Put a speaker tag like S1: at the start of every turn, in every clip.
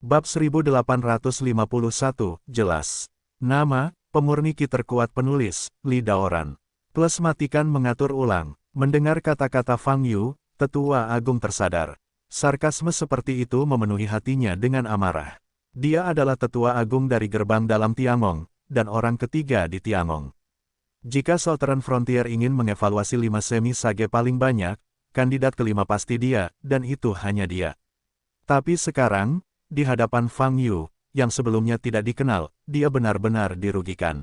S1: Bab 1851, jelas. Nama, pemurni ki terkuat penulis, Li Daoran. Plus matikan mengatur ulang. Mendengar kata-kata Fang Yu, tetua agung tersadar. Sarkasme seperti itu memenuhi hatinya dengan amarah. Dia adalah tetua agung dari gerbang dalam Tiangong, dan orang ketiga di Tiangong. Jika Southern Frontier ingin mengevaluasi 5 semi-sage paling banyak, kandidat kelima pasti dia, dan itu hanya dia. Tapi sekarang, di hadapan Fang Yu, yang sebelumnya tidak dikenal, dia benar-benar dirugikan.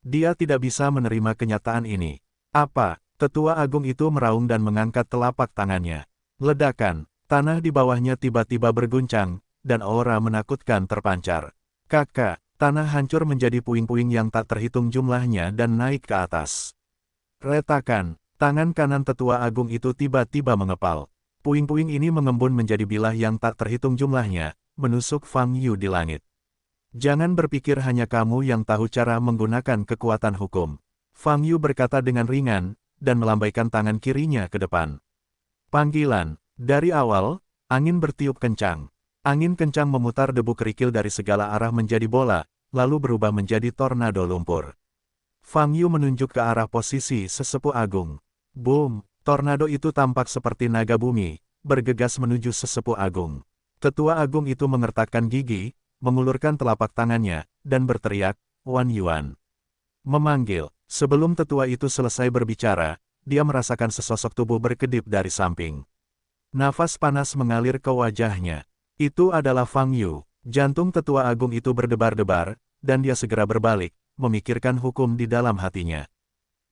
S1: Dia tidak bisa menerima kenyataan ini. Apa? Tetua agung itu meraung dan mengangkat telapak tangannya. Ledakan, tanah di bawahnya tiba-tiba berguncang, dan aura menakutkan terpancar. Kakak, tanah hancur menjadi puing-puing yang tak terhitung jumlahnya dan naik ke atas. Retakan, tangan kanan tetua agung itu tiba-tiba mengepal. Puing-puing ini mengembun menjadi bilah yang tak terhitung jumlahnya, menusuk Fang Yu di langit. Jangan berpikir hanya kamu yang tahu cara menggunakan kekuatan hukum. Fang Yu berkata dengan ringan, dan melambaikan tangan kirinya ke depan. Panggilan, dari awal, angin bertiup kencang. Angin kencang memutar debu kerikil dari segala arah menjadi bola, lalu berubah menjadi tornado lumpur. Fang Yu menunjuk ke arah posisi sesepuh agung. Boom! Tornado itu tampak seperti naga bumi, bergegas menuju sesepuh agung. Tetua agung itu mengertakkan gigi, mengulurkan telapak tangannya, dan berteriak, Wan Yuan. Memanggil. Sebelum tetua itu selesai berbicara, dia merasakan sesosok tubuh berkedip dari samping. Nafas panas mengalir ke wajahnya. Itu adalah Fang Yu. Jantung tetua agung itu berdebar-debar, dan dia segera berbalik, memikirkan hukum di dalam hatinya.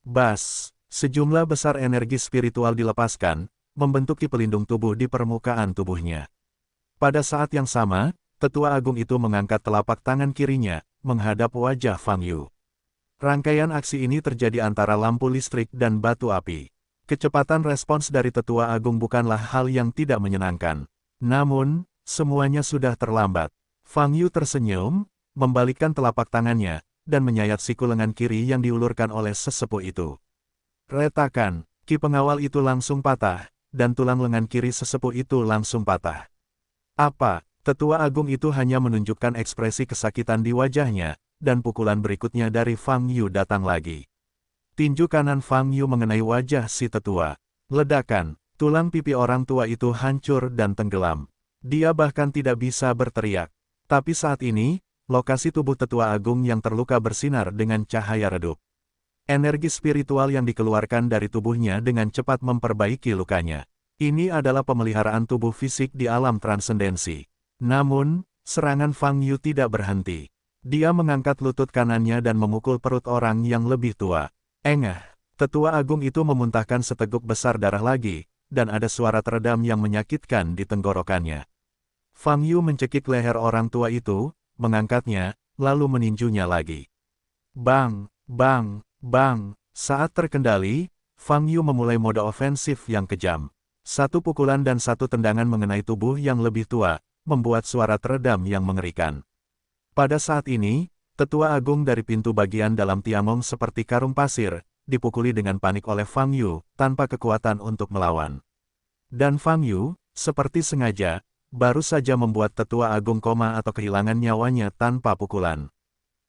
S1: Bas! Sejumlah besar energi spiritual dilepaskan, membentuk ki pelindung tubuh di permukaan tubuhnya. Pada saat yang sama, tetua agung itu mengangkat telapak tangan kirinya, menghadap wajah Fang Yu. Rangkaian aksi ini terjadi antara lampu listrik dan batu api. Kecepatan respons dari tetua agung bukanlah hal yang tidak menyenangkan. Namun, semuanya sudah terlambat. Fang Yu tersenyum, membalikkan telapak tangannya, dan menyayat siku lengan kiri yang diulurkan oleh sesepuh itu. Retakan, ki pengawal itu langsung patah, dan tulang lengan kiri sesepuh itu langsung patah. Apa? Tetua agung itu hanya menunjukkan ekspresi kesakitan di wajahnya, dan pukulan berikutnya dari Fang Yu datang lagi. Tinju kanan Fang Yu mengenai wajah si tetua. Ledakan, tulang pipi orang tua itu hancur dan tenggelam. Dia bahkan tidak bisa berteriak. Tapi saat ini, lokasi tubuh tetua agung yang terluka bersinar dengan cahaya redup. Energi spiritual yang dikeluarkan dari tubuhnya dengan cepat memperbaiki lukanya. Ini adalah pemeliharaan tubuh fisik di alam transendensi. Namun, serangan Fang Yu tidak berhenti. Dia mengangkat lutut kanannya dan memukul perut orang yang lebih tua. Engah! Tetua agung itu memuntahkan seteguk besar darah lagi, dan ada suara teredam yang menyakitkan di tenggorokannya. Fang Yu mencekik leher orang tua itu, mengangkatnya, lalu meninjunya lagi. Bang! Bang! Bang! Saat terkendali, Fang Yu memulai mode ofensif yang kejam. Satu pukulan dan satu tendangan mengenai tubuh yang lebih tua, membuat suara teredam yang mengerikan. Pada saat ini, tetua agung dari pintu bagian dalam Tiangong seperti karung pasir, dipukuli dengan panik oleh Fang Yu, tanpa kekuatan untuk melawan. Dan Fang Yu, seperti sengaja, baru saja membuat tetua agung koma atau kehilangan nyawanya tanpa pukulan.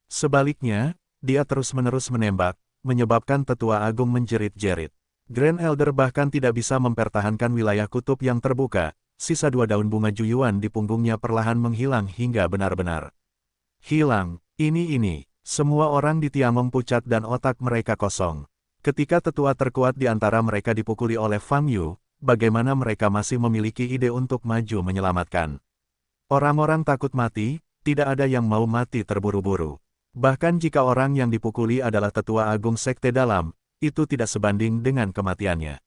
S1: Sebaliknya, dia terus-menerus menembak, menyebabkan tetua agung menjerit-jerit. Grand Elder bahkan tidak bisa mempertahankan wilayah kutub yang terbuka, sisa 2 daun bunga juyuan di punggungnya perlahan menghilang hingga benar-benar hilang. Ini. Semua orang di Tiangong pucat dan otak mereka kosong. Ketika tetua terkuat di antara mereka dipukuli oleh Fang Yu, bagaimana mereka masih memiliki ide untuk maju menyelamatkan? Orang-orang takut mati, tidak ada yang mau mati terburu-buru. Bahkan jika orang yang dipukuli adalah tetua agung sekte dalam, itu tidak sebanding dengan kematiannya.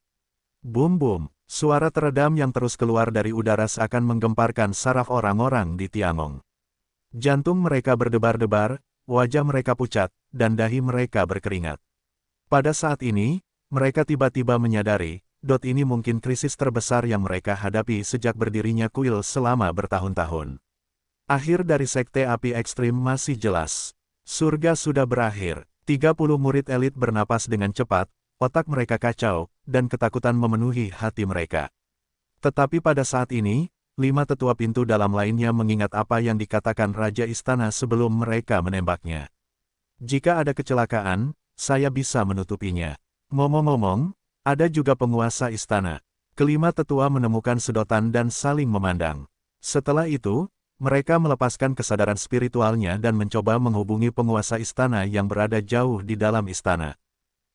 S1: Bum-bum, suara teredam yang terus keluar dari udara seakan menggemparkan saraf orang-orang di Tiangong. Jantung mereka berdebar-debar, wajah mereka pucat, dan dahi mereka berkeringat. Pada saat ini, mereka tiba-tiba menyadari, ini mungkin krisis terbesar yang mereka hadapi sejak berdirinya kuil selama bertahun-tahun. Akhir dari sekte api ekstrim masih jelas. Surga sudah berakhir. 30 murid elit bernapas dengan cepat, otak mereka kacau, dan ketakutan memenuhi hati mereka. Tetapi pada saat ini, 5 tetua pintu dalam lainnya mengingat apa yang dikatakan Raja Istana sebelum mereka menembaknya. Jika ada kecelakaan, saya bisa menutupinya. Ngomong-ngomong, ada juga penguasa istana. Kelima tetua menemukan sedotan dan saling memandang. Setelah itu, mereka melepaskan kesadaran spiritualnya dan mencoba menghubungi penguasa istana yang berada jauh di dalam istana.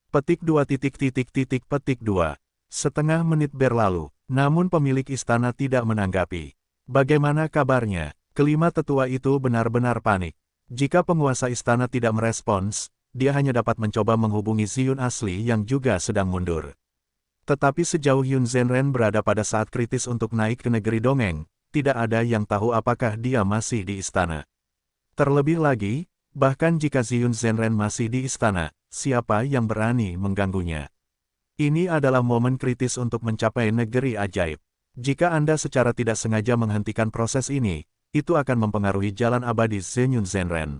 S1: Petik 2 petik 2. Setengah menit berlalu, namun pemilik istana tidak menanggapi. Bagaimana kabarnya? Kelima tetua itu benar-benar panik. Jika penguasa istana tidak merespons, dia hanya dapat mencoba menghubungi Ziyun asli yang juga sedang mundur. Tetapi sejauh Yun Zhenren berada pada saat kritis untuk naik ke negeri dongeng, tidak ada yang tahu apakah dia masih di istana. Terlebih lagi, bahkan jika Ziyun Zhenren masih di istana, siapa yang berani mengganggunya? Ini adalah momen kritis untuk mencapai negeri ajaib. Jika Anda secara tidak sengaja menghentikan proses ini, itu akan mempengaruhi jalan abadi Ziyun Zhenren.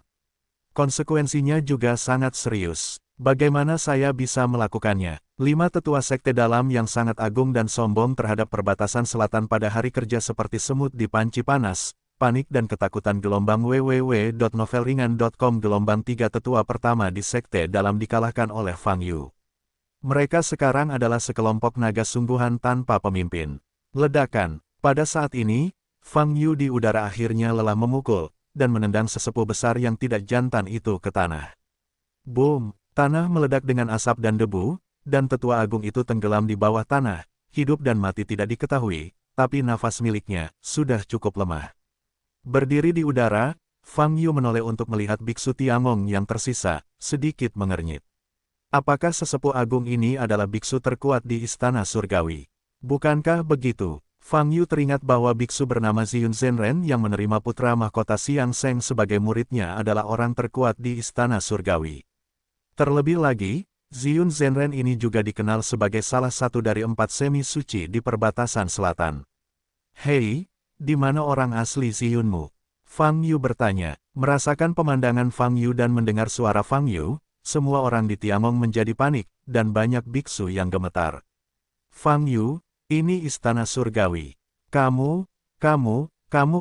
S1: Konsekuensinya juga sangat serius. Bagaimana saya bisa melakukannya? 5 tetua sekte dalam yang sangat agung dan sombong terhadap perbatasan selatan pada hari kerja seperti semut di panci panas, panik dan ketakutan gelombang www.novelringan.com gelombang 3 tetua pertama di sekte dalam dikalahkan oleh Fang Yu. Mereka sekarang adalah sekelompok naga sungguhan tanpa pemimpin. Ledakan. Pada saat ini, Fang Yu di udara akhirnya lelah memukul, dan menendang sesepuh besar yang tidak jantan itu ke tanah. Boom! Tanah meledak dengan asap dan debu, dan tetua agung itu tenggelam di bawah tanah, hidup dan mati tidak diketahui, tapi nafas miliknya sudah cukup lemah. Berdiri di udara, Fang Yu menoleh untuk melihat biksu Tiangong yang tersisa, sedikit mengernyit. Apakah sesepuh agung ini adalah biksu terkuat di istana surgawi? Bukankah begitu? Fang Yu teringat bahwa biksu bernama Ziyun Zhenren yang menerima putra mahkota Xiang Sheng sebagai muridnya adalah orang terkuat di istana surgawi. Terlebih lagi, Ziyun Zhenren ini juga dikenal sebagai salah satu dari 4 semi-suci di perbatasan selatan. Hei, di mana orang asli Ziyunmu? Fang Yu bertanya. Merasakan pemandangan Fang Yu dan mendengar suara Fang Yu, semua orang di Tiangong menjadi panik, dan banyak biksu yang gemetar. Fang Yu, ini istana surgawi. Kamu,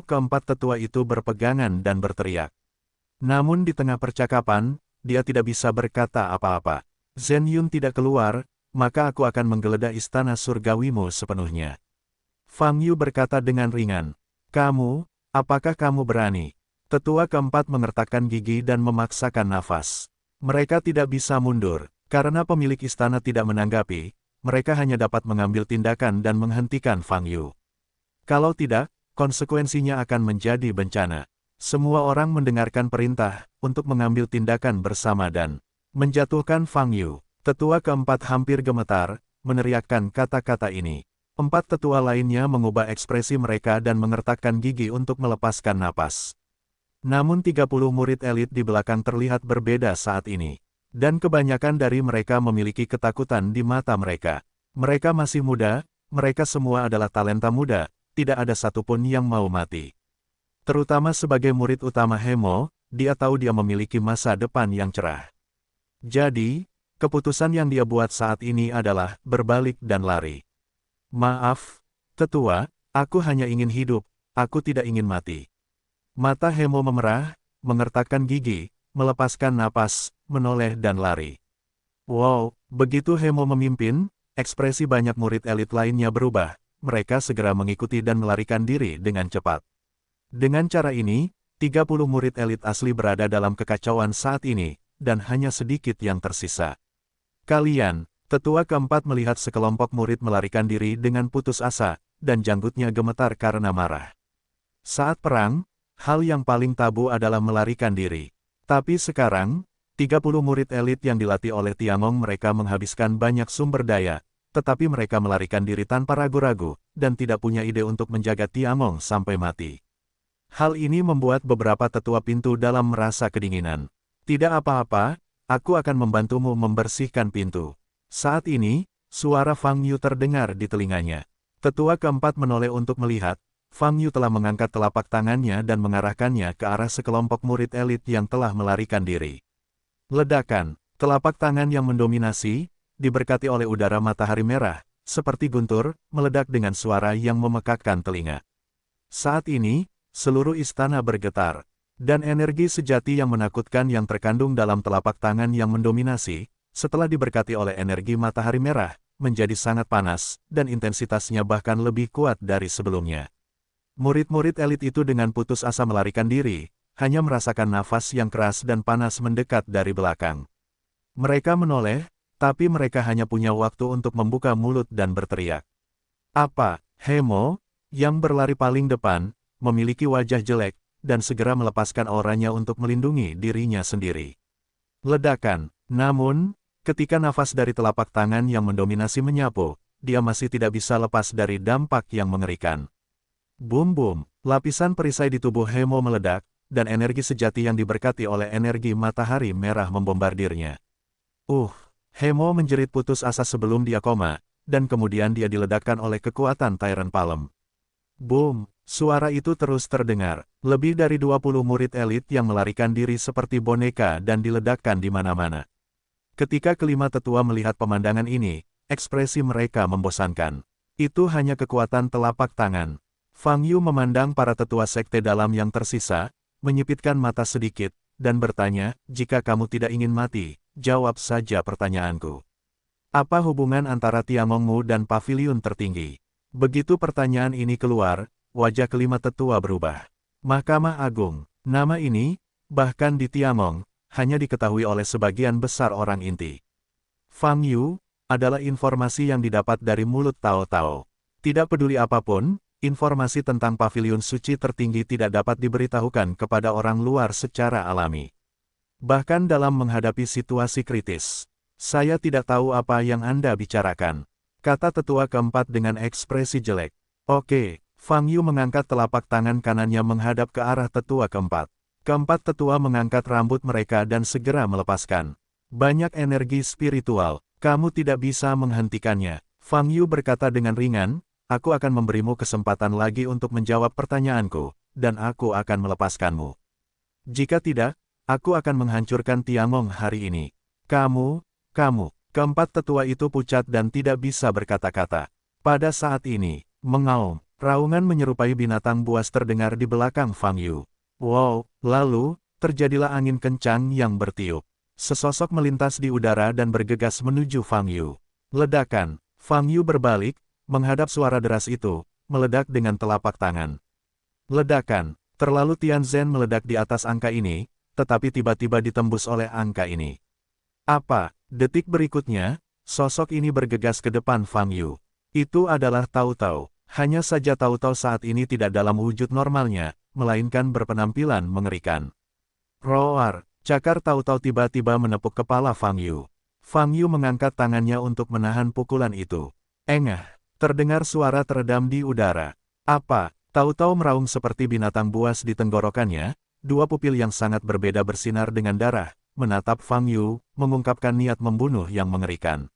S1: keempat tetua itu berpegangan dan berteriak. Namun di tengah percakapan, dia tidak bisa berkata apa-apa. Zhen Yun tidak keluar, maka aku akan menggeledah istana surgawimu sepenuhnya. Fang Yu berkata dengan ringan. Kamu, apakah kamu berani? Tetua keempat mengertakkan gigi dan memaksakan nafas. Mereka tidak bisa mundur, karena pemilik istana tidak menanggapi, mereka hanya dapat mengambil tindakan dan menghentikan Fang Yu. Kalau tidak, konsekuensinya akan menjadi bencana. Semua orang mendengarkan perintah untuk mengambil tindakan bersama dan menjatuhkan Fang Yu. Tetua keempat hampir gemetar, meneriakkan kata-kata ini. 4 tetua lainnya mengubah ekspresi mereka dan mengertakkan gigi untuk melepaskan napas. Namun 30 murid elit di belakang terlihat berbeda saat ini. Dan kebanyakan dari mereka memiliki ketakutan di mata mereka. Mereka masih muda, mereka semua adalah talenta muda, tidak ada satupun yang mau mati. Terutama sebagai murid utama Hemo, dia tahu dia memiliki masa depan yang cerah. Jadi, keputusan yang dia buat saat ini adalah berbalik dan lari. Maaf, tetua, aku hanya ingin hidup, aku tidak ingin mati. Mata Hemo memerah, mengertakkan gigi, melepaskan napas, menoleh dan lari. Wow, begitu Hemo memimpin, ekspresi banyak murid elit lainnya berubah, mereka segera mengikuti dan melarikan diri dengan cepat. Dengan cara ini, 30 murid elit asli berada dalam kekacauan saat ini, dan hanya sedikit yang tersisa. Kalian, tetua keempat melihat sekelompok murid melarikan diri dengan putus asa, dan janggutnya gemetar karena marah. Saat perang, hal yang paling tabu adalah melarikan diri. Tapi sekarang, 30 murid elit yang dilatih oleh Tiangong mereka menghabiskan banyak sumber daya, tetapi mereka melarikan diri tanpa ragu-ragu, dan tidak punya ide untuk menjaga Tiangong sampai mati. Hal ini membuat beberapa tetua pintu dalam merasa kedinginan. Tidak apa-apa, aku akan membantumu membersihkan pintu. Saat ini, suara Fang Yu terdengar di telinganya. Tetua keempat menoleh untuk melihat, Fang Yu telah mengangkat telapak tangannya dan mengarahkannya ke arah sekelompok murid elit yang telah melarikan diri. Ledakan, telapak tangan yang mendominasi, diberkati oleh udara matahari merah, seperti guntur, meledak dengan suara yang memekakkan telinga. Saat ini, seluruh istana bergetar. Dan energi sejati yang menakutkan yang terkandung dalam telapak tangan yang mendominasi, setelah diberkati oleh energi matahari merah, menjadi sangat panas, dan intensitasnya bahkan lebih kuat dari sebelumnya. Murid-murid elit itu dengan putus asa melarikan diri, hanya merasakan nafas yang keras dan panas mendekat dari belakang. Mereka menoleh, tapi mereka hanya punya waktu untuk membuka mulut dan berteriak. Apa, Hemo, yang berlari paling depan, memiliki wajah jelek, dan segera melepaskan auranya untuk melindungi dirinya sendiri. Ledakan, namun, ketika nafas dari telapak tangan yang mendominasi menyapu, dia masih tidak bisa lepas dari dampak yang mengerikan. Boom-boom, lapisan perisai di tubuh Hemo meledak, dan energi sejati yang diberkati oleh energi matahari merah membombardirnya. Hemo menjerit putus asa sebelum dia koma, dan kemudian dia diledakkan oleh kekuatan Tyrant Palm. Boom! Suara itu terus terdengar, lebih dari 20 murid elit yang melarikan diri seperti boneka dan diledakkan di mana-mana. Ketika kelima tetua melihat pemandangan ini, ekspresi mereka membosankan. Itu hanya kekuatan telapak tangan. Fang Yu memandang para tetua sekte dalam yang tersisa, menyipitkan mata sedikit, dan bertanya, jika kamu tidak ingin mati, jawab saja pertanyaanku. Apa hubungan antara Tiamongmu dan paviliun tertinggi? Begitu pertanyaan ini keluar, wajah kelima tetua berubah. Mahkamah Agung, nama ini, bahkan di Tiamong, hanya diketahui oleh sebagian besar orang inti. Fang Yu, adalah informasi yang didapat dari mulut Tao Tao. Tidak peduli apapun, informasi tentang paviliun suci tertinggi tidak dapat diberitahukan kepada orang luar secara alami. Bahkan dalam menghadapi situasi kritis. Saya tidak tahu apa yang Anda bicarakan, kata tetua keempat dengan ekspresi jelek. Oke. Fang Yu mengangkat telapak tangan kanannya menghadap ke arah tetua keempat. Keempat tetua mengangkat rambut mereka dan segera melepaskan. Banyak energi spiritual, kamu tidak bisa menghentikannya. Fang Yu berkata dengan ringan, aku akan memberimu kesempatan lagi untuk menjawab pertanyaanku, dan aku akan melepaskanmu. Jika tidak, aku akan menghancurkan Tiangong hari ini. Kamu. Keempat tetua itu pucat dan tidak bisa berkata-kata. Pada saat ini, mengaum. Raungan menyerupai binatang buas terdengar di belakang Fang Yu. Wow, lalu, terjadilah angin kencang yang bertiup. Sesosok melintas di udara dan bergegas menuju Fang Yu. Ledakan, Fang Yu berbalik, menghadap suara deras itu, meledak dengan telapak tangan. Ledakan, terlalu Tianzhen meledak di atas angka ini, tetapi tiba-tiba ditembus oleh angka ini. Apa? Detik berikutnya, sosok ini bergegas ke depan Fang Yu. Itu adalah Tao Tao. Hanya saja Tao Tao saat ini tidak dalam wujud normalnya, melainkan berpenampilan mengerikan. Roar, cakar Tao Tao tiba-tiba menepuk kepala Fang Yu. Fang Yu mengangkat tangannya untuk menahan pukulan itu. Engah, terdengar suara teredam di udara. Apa? Tao Tao meraung seperti binatang buas di tenggorokannya, dua pupil yang sangat berbeda bersinar dengan darah, menatap Fang Yu, mengungkapkan niat membunuh yang mengerikan.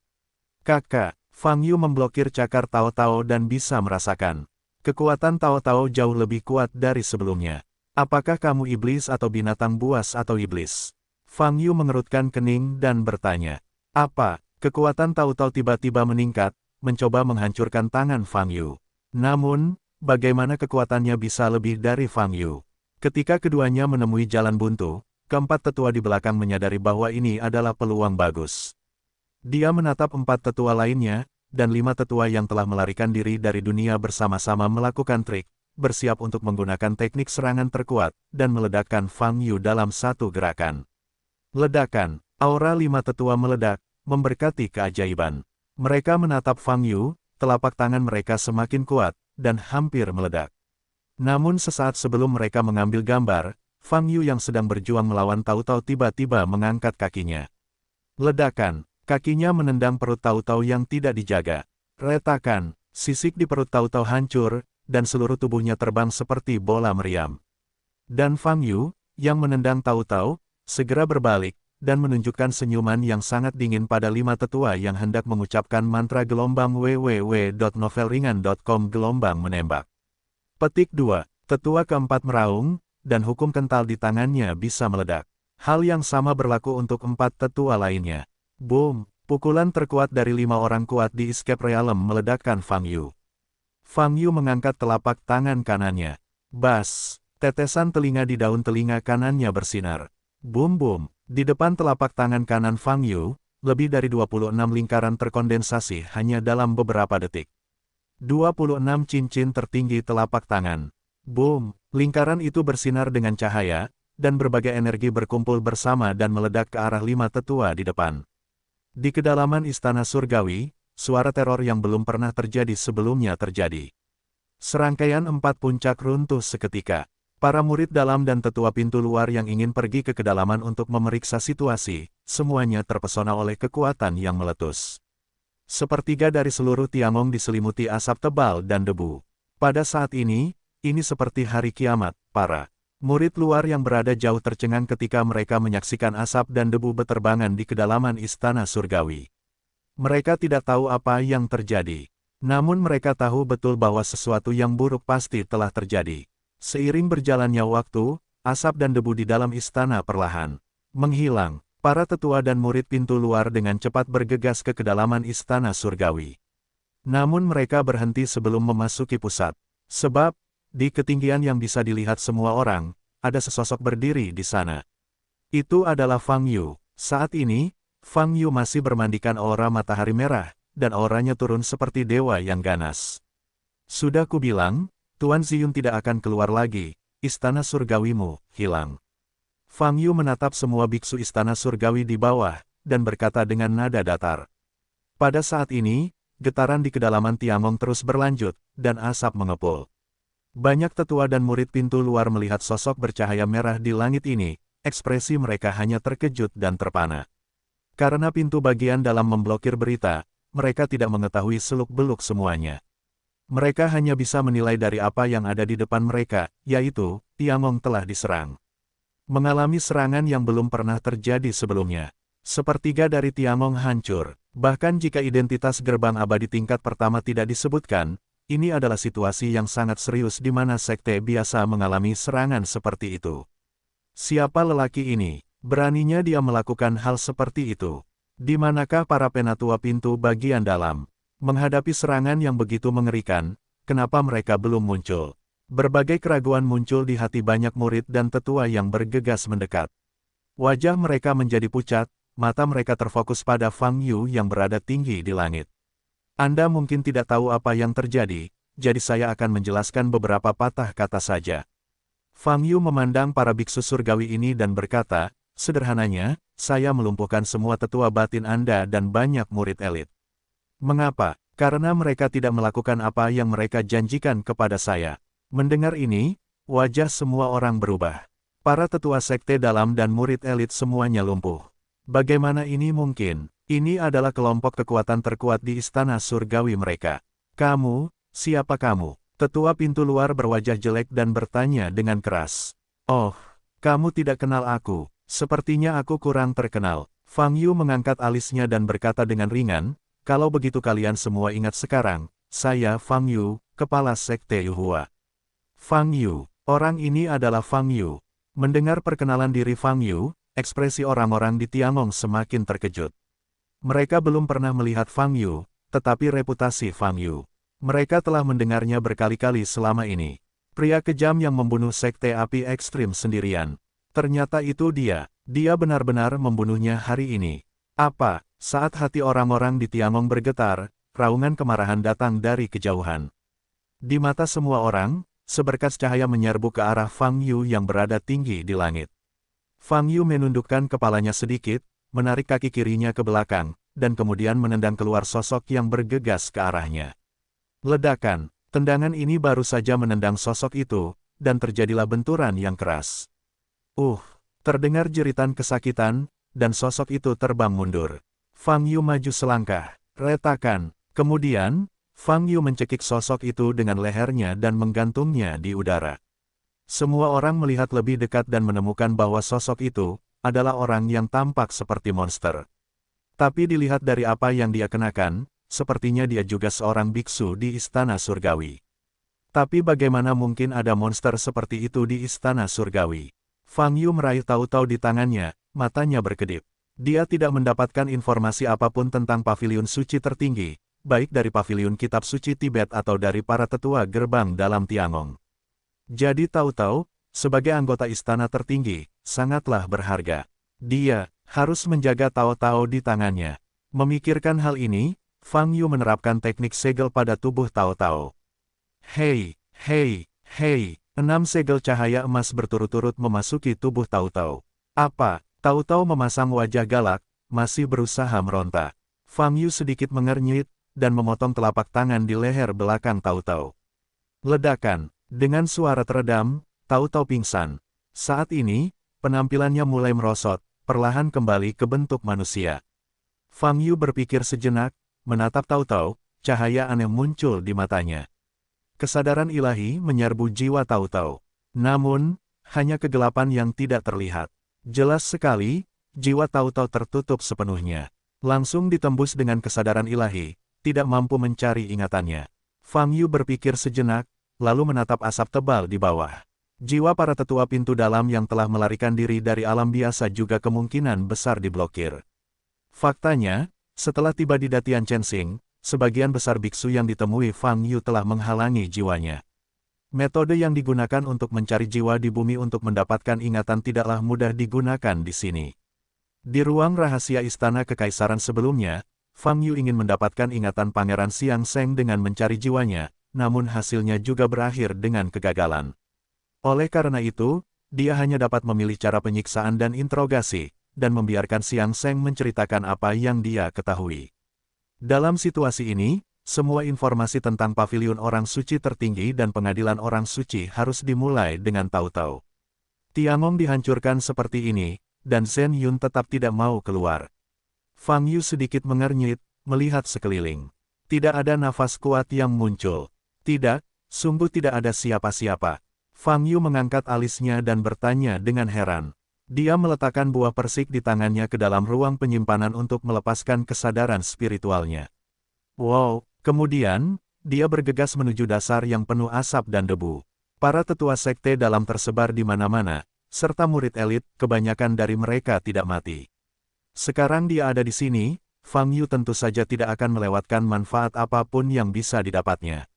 S1: Kakak. Fang Yu memblokir cakar Tao Tao dan bisa merasakan. Kekuatan Tao Tao jauh lebih kuat dari sebelumnya. Apakah kamu iblis atau binatang buas atau iblis? Fang Yu mengerutkan kening dan bertanya. Apa? Kekuatan Tao Tao tiba-tiba meningkat, mencoba menghancurkan tangan Fang Yu. Namun, bagaimana kekuatannya bisa lebih dari Fang Yu? Ketika keduanya menemui jalan buntu, keempat tetua di belakang menyadari bahwa ini adalah peluang bagus. Dia menatap empat tetua lainnya, dan lima tetua yang telah melarikan diri dari dunia bersama-sama melakukan trik, bersiap untuk menggunakan teknik serangan terkuat, dan meledakkan Fang Yu dalam satu gerakan. Ledakan, aura lima tetua meledak, memberkati keajaiban. Mereka menatap Fang Yu, telapak tangan mereka semakin kuat, dan hampir meledak. Namun sesaat sebelum mereka mengambil gambar, Fang Yu yang sedang berjuang melawan Tao Tao tiba-tiba mengangkat kakinya. Ledakan. Kakinya menendang perut Tao Tao yang tidak dijaga. Retakan, sisik di perut Tao Tao hancur, dan seluruh tubuhnya terbang seperti bola meriam. Dan Fang Yu, yang menendang Tao Tao, segera berbalik, dan menunjukkan senyuman yang sangat dingin pada lima tetua yang hendak mengucapkan mantra gelombang www.novelringan.com gelombang menembak. Petik 2. Tetua keempat meraung, dan hukum kental di tangannya bisa meledak. Hal yang sama berlaku untuk empat tetua lainnya. Boom! Pukulan terkuat dari 5 orang kuat di Escape Realm meledakkan Fang Yu. Fang Yu mengangkat telapak tangan kanannya. Bas! Tetesan telinga di daun telinga kanannya bersinar. Bum-bum! Di depan telapak tangan kanan Fang Yu, lebih dari 26 lingkaran terkondensasi hanya dalam beberapa detik. 26 cincin tertinggi telapak tangan. Boom! Lingkaran itu bersinar dengan cahaya, dan berbagai energi berkumpul bersama dan meledak ke arah 5 tetua di depan. Di kedalaman Istana Surgawi, suara teror yang belum pernah terjadi sebelumnya terjadi. Serangkaian 4 puncak runtuh seketika. Para murid dalam dan tetua pintu luar yang ingin pergi ke kedalaman untuk memeriksa situasi, semuanya terpesona oleh kekuatan yang meletus. Sepertiga dari seluruh Tiangong diselimuti asap tebal dan debu. Pada saat ini seperti hari kiamat. Para murid luar yang berada jauh tercengang ketika mereka menyaksikan asap dan debu beterbangan di kedalaman Istana Surgawi. Mereka tidak tahu apa yang terjadi. Namun mereka tahu betul bahwa sesuatu yang buruk pasti telah terjadi. Seiring berjalannya waktu, asap dan debu di dalam istana perlahan menghilang. Para tetua dan murid pintu luar dengan cepat bergegas ke kedalaman Istana Surgawi. Namun mereka berhenti sebelum memasuki pusat. Sebab, di ketinggian yang bisa dilihat semua orang, ada sesosok berdiri di sana. Itu adalah Fang Yu. Saat ini, Fang Yu masih bermandikan aura matahari merah, dan auranya turun seperti dewa yang ganas. Sudah kubilang, Tuan Ziyun tidak akan keluar lagi, Istana Surgawimu hilang. Fang Yu menatap semua biksu Istana Surgawi di bawah, dan berkata dengan nada datar. Pada saat ini, getaran di kedalaman Tiangong terus berlanjut, dan asap mengepul. Banyak tetua dan murid pintu luar melihat sosok bercahaya merah di langit ini, ekspresi mereka hanya terkejut dan terpana. Karena pintu bagian dalam memblokir berita, mereka tidak mengetahui seluk-beluk semuanya. Mereka hanya bisa menilai dari apa yang ada di depan mereka, yaitu, Tiangong telah diserang. Mengalami serangan yang belum pernah terjadi sebelumnya. Sepertiga dari Tiangong hancur. Bahkan jika identitas gerbang abadi tingkat pertama tidak disebutkan, ini adalah situasi yang sangat serius di mana sekte biasa mengalami serangan seperti itu. Siapa lelaki ini? Beraninya dia melakukan hal seperti itu? Di manakah para penatua pintu bagian dalam? Menghadapi serangan yang begitu mengerikan, kenapa mereka belum muncul? Berbagai keraguan muncul di hati banyak murid dan tetua yang bergegas mendekat. Wajah mereka menjadi pucat, mata mereka terfokus pada Fang Yu yang berada tinggi di langit. Anda mungkin tidak tahu apa yang terjadi, jadi saya akan menjelaskan beberapa patah kata saja. Fang Yu memandang para biksu surgawi ini dan berkata, sederhananya, saya melumpuhkan semua tetua batin Anda dan banyak murid elit. Mengapa? Karena mereka tidak melakukan apa yang mereka janjikan kepada saya. Mendengar ini, wajah semua orang berubah. Para tetua sekte dalam dan murid elit semuanya lumpuh. Bagaimana ini mungkin? Ini adalah kelompok kekuatan terkuat di Istana Surgawi mereka. Kamu, siapa kamu? Tetua pintu luar berwajah jelek dan bertanya dengan keras. Oh, kamu tidak kenal aku. Sepertinya aku kurang terkenal. Fang Yu mengangkat alisnya dan berkata dengan ringan, kalau begitu kalian semua ingat sekarang, saya Fang Yu, kepala sekte Yuhua. Fang Yu, orang ini adalah Fang Yu. Mendengar perkenalan diri Fang Yu, ekspresi orang-orang di Tiangong semakin terkejut. Mereka belum pernah melihat Fang Yu, tetapi reputasi Fang Yu. Mereka telah mendengarnya berkali-kali selama ini. Pria kejam yang membunuh sekte api ekstrim sendirian. Ternyata itu dia. Dia benar-benar membunuhnya hari ini. Apa? Saat hati orang-orang di Tiangong bergetar, raungan kemarahan datang dari kejauhan. Di mata semua orang, seberkas cahaya menyerbu ke arah Fang Yu yang berada tinggi di langit. Fang Yu menundukkan kepalanya sedikit, menarik kaki kirinya ke belakang, dan kemudian menendang keluar sosok yang bergegas ke arahnya. Ledakan, tendangan ini baru saja menendang sosok itu, dan terjadilah benturan yang keras. Terdengar jeritan kesakitan, dan sosok itu terbang mundur. Fang Yu maju selangkah, retakan. Kemudian, Fang Yu mencekik sosok itu dengan lehernya dan menggantungnya di udara. Semua orang melihat lebih dekat dan menemukan bahwa sosok itu adalah orang yang tampak seperti monster. Tapi dilihat dari apa yang dia kenakan, sepertinya dia juga seorang biksu di Istana Surgawi. Tapi bagaimana mungkin ada monster seperti itu di Istana Surgawi? Fang Yu meraih tahu-tahu di tangannya, matanya berkedip. Dia tidak mendapatkan informasi apapun tentang paviliun suci tertinggi, baik dari paviliun kitab suci Tibet atau dari para tetua gerbang dalam Tiangong. Jadi tahu-tahu, sebagai anggota istana tertinggi, sangatlah berharga. Dia harus menjaga Tao-Tao di tangannya. Memikirkan hal ini, Fang Yu menerapkan teknik segel pada tubuh Tao-Tao. Hei, hei, hei, 6 segel cahaya emas berturut-turut memasuki tubuh Tao-Tao. Apa? Tao-Tao memasang wajah galak, masih berusaha meronta. Fang Yu sedikit mengernyit, dan memotong telapak tangan di leher belakang Tao-Tao. Ledakan. Dengan suara teredam, Tao-Tao pingsan. Saat ini, penampilannya mulai merosot, perlahan kembali ke bentuk manusia. Fang Yu berpikir sejenak, menatap Tao-Tao, cahaya aneh muncul di matanya. Kesadaran ilahi menyerbu jiwa Tao-Tao. Namun, hanya kegelapan yang tidak terlihat. Jelas sekali, jiwa Tao-Tao tertutup sepenuhnya. Langsung ditembus dengan kesadaran ilahi, tidak mampu mencari ingatannya. Fang Yu berpikir sejenak, lalu menatap asap tebal di bawah. Jiwa para tetua pintu dalam yang telah melarikan diri dari alam biasa juga kemungkinan besar diblokir. Faktanya, setelah tiba di Datian Chensing, sebagian besar biksu yang ditemui Fang Yu telah menghalangi jiwanya. Metode yang digunakan untuk mencari jiwa di bumi untuk mendapatkan ingatan tidaklah mudah digunakan di sini. Di ruang rahasia istana kekaisaran sebelumnya, Fang Yu ingin mendapatkan ingatan Pangeran Xiang Sheng dengan mencari jiwanya, namun hasilnya juga berakhir dengan kegagalan. Oleh karena itu, dia hanya dapat memilih cara penyiksaan dan interogasi, dan membiarkan Xiang Sheng menceritakan apa yang dia ketahui. Dalam situasi ini, semua informasi tentang pavilion orang suci tertinggi dan pengadilan orang suci harus dimulai dengan Tao-Tao. Tiangong dihancurkan seperti ini, dan Zhen Yun tetap tidak mau keluar. Fang Yu sedikit mengernyit, melihat sekeliling. Tidak ada nafas kuat yang muncul. Tidak, sungguh tidak ada siapa-siapa. Fang Yu mengangkat alisnya dan bertanya dengan heran. Dia meletakkan buah persik di tangannya ke dalam ruang penyimpanan untuk melepaskan kesadaran spiritualnya. Wow, kemudian, dia bergegas menuju dasar yang penuh asap dan debu. Para tetua sekte dalam tersebar di mana-mana, serta murid elit, kebanyakan dari mereka tidak mati. Sekarang dia ada di sini, Fang Yu tentu saja tidak akan melewatkan manfaat apapun yang bisa didapatnya.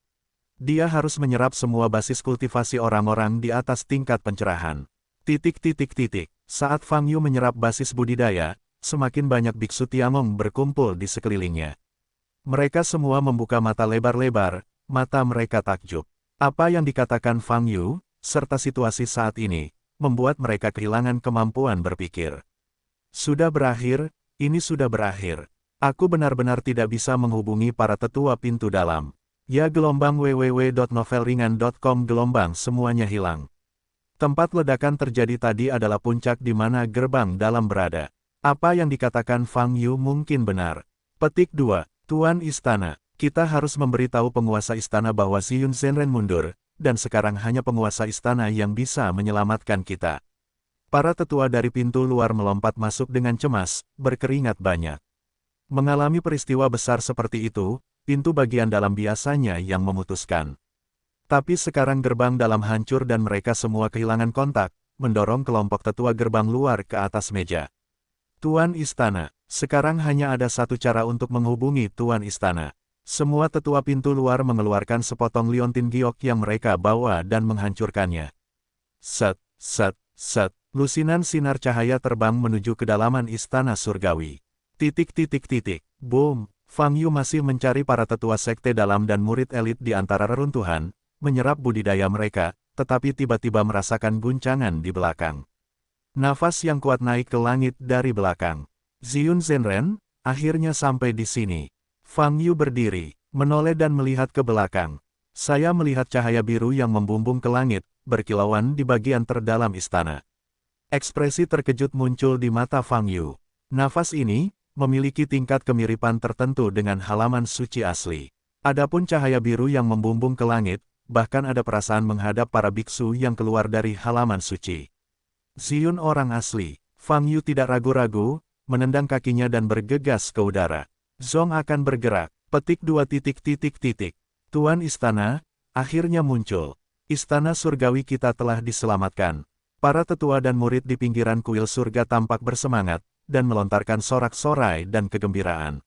S1: Dia harus menyerap semua basis kultivasi orang-orang di atas tingkat pencerahan. Saat Fang Yu menyerap basis budidaya, semakin banyak biksu Tiangong berkumpul di sekelilingnya. Mereka semua membuka mata lebar-lebar, mata mereka takjub. Apa yang dikatakan Fang Yu, serta situasi saat ini, membuat mereka kehilangan kemampuan berpikir. Sudah berakhir, ini sudah berakhir. Aku benar-benar tidak bisa menghubungi para tetua pintu dalam. Ya gelombang www.novelringan.com gelombang semuanya hilang. Tempat ledakan terjadi tadi adalah puncak di mana gerbang dalam berada. Apa yang dikatakan Fang Yu mungkin benar. Petik 2. Tuan Istana, kita harus memberitahu penguasa istana bahwa Xiyun Zhenren mundur, dan sekarang hanya penguasa istana yang bisa menyelamatkan kita. Para tetua dari pintu luar melompat masuk dengan cemas, berkeringat banyak. Mengalami peristiwa besar seperti itu, pintu bagian dalam biasanya yang memutuskan. Tapi sekarang gerbang dalam hancur dan mereka semua kehilangan kontak, mendorong kelompok tetua gerbang luar ke atas meja. Tuan Istana, sekarang hanya ada satu cara untuk menghubungi Tuan Istana. Semua tetua pintu luar mengeluarkan sepotong liontin giok yang mereka bawa dan menghancurkannya. Set, set, set, lusinan sinar cahaya terbang menuju kedalaman istana surgawi. Boom! Fang Yu masih mencari para tetua sekte dalam dan murid elit di antara reruntuhan, menyerap budidaya mereka, tetapi tiba-tiba merasakan guncangan di belakang. Nafas yang kuat naik ke langit dari belakang. Xiyun Zhenren, akhirnya sampai di sini. Fang Yu berdiri, menoleh dan melihat ke belakang. Saya melihat cahaya biru yang membumbung ke langit, berkilauan di bagian terdalam istana. Ekspresi terkejut muncul di mata Fang Yu. Nafas ini memiliki tingkat kemiripan tertentu dengan halaman suci asli. Adapun cahaya biru yang membumbung ke langit, bahkan ada perasaan menghadap para biksu yang keluar dari halaman suci. Xiyun orang asli. Fang Yu tidak ragu-ragu, menendang kakinya dan bergegas ke udara. Zong akan bergerak. Petik 2. Tuan Istana, akhirnya muncul. Istana surgawi kita telah diselamatkan. Para tetua dan murid di pinggiran kuil surga tampak bersemangat, dan melontarkan sorak-sorai dan kegembiraan.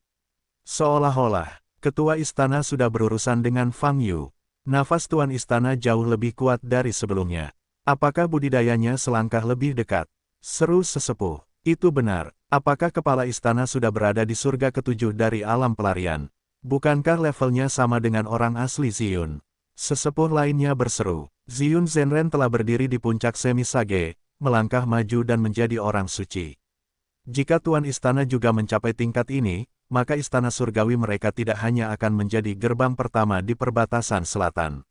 S1: Seolah-olah, ketua istana sudah berurusan dengan Fang Yu. Nafas Tuan Istana jauh lebih kuat dari sebelumnya. Apakah budidayanya selangkah lebih dekat? Seru sesepuh. Itu benar. Apakah kepala istana sudah berada di surga ketujuh dari alam pelarian? Bukankah levelnya sama dengan orang asli Ziyun? Sesepuh lainnya berseru. Ziyun Zenren telah berdiri di puncak Semisage, melangkah maju dan menjadi orang suci. Jika Tuan Istana juga mencapai tingkat ini, maka istana surgawi mereka tidak hanya akan menjadi gerbang pertama di perbatasan selatan.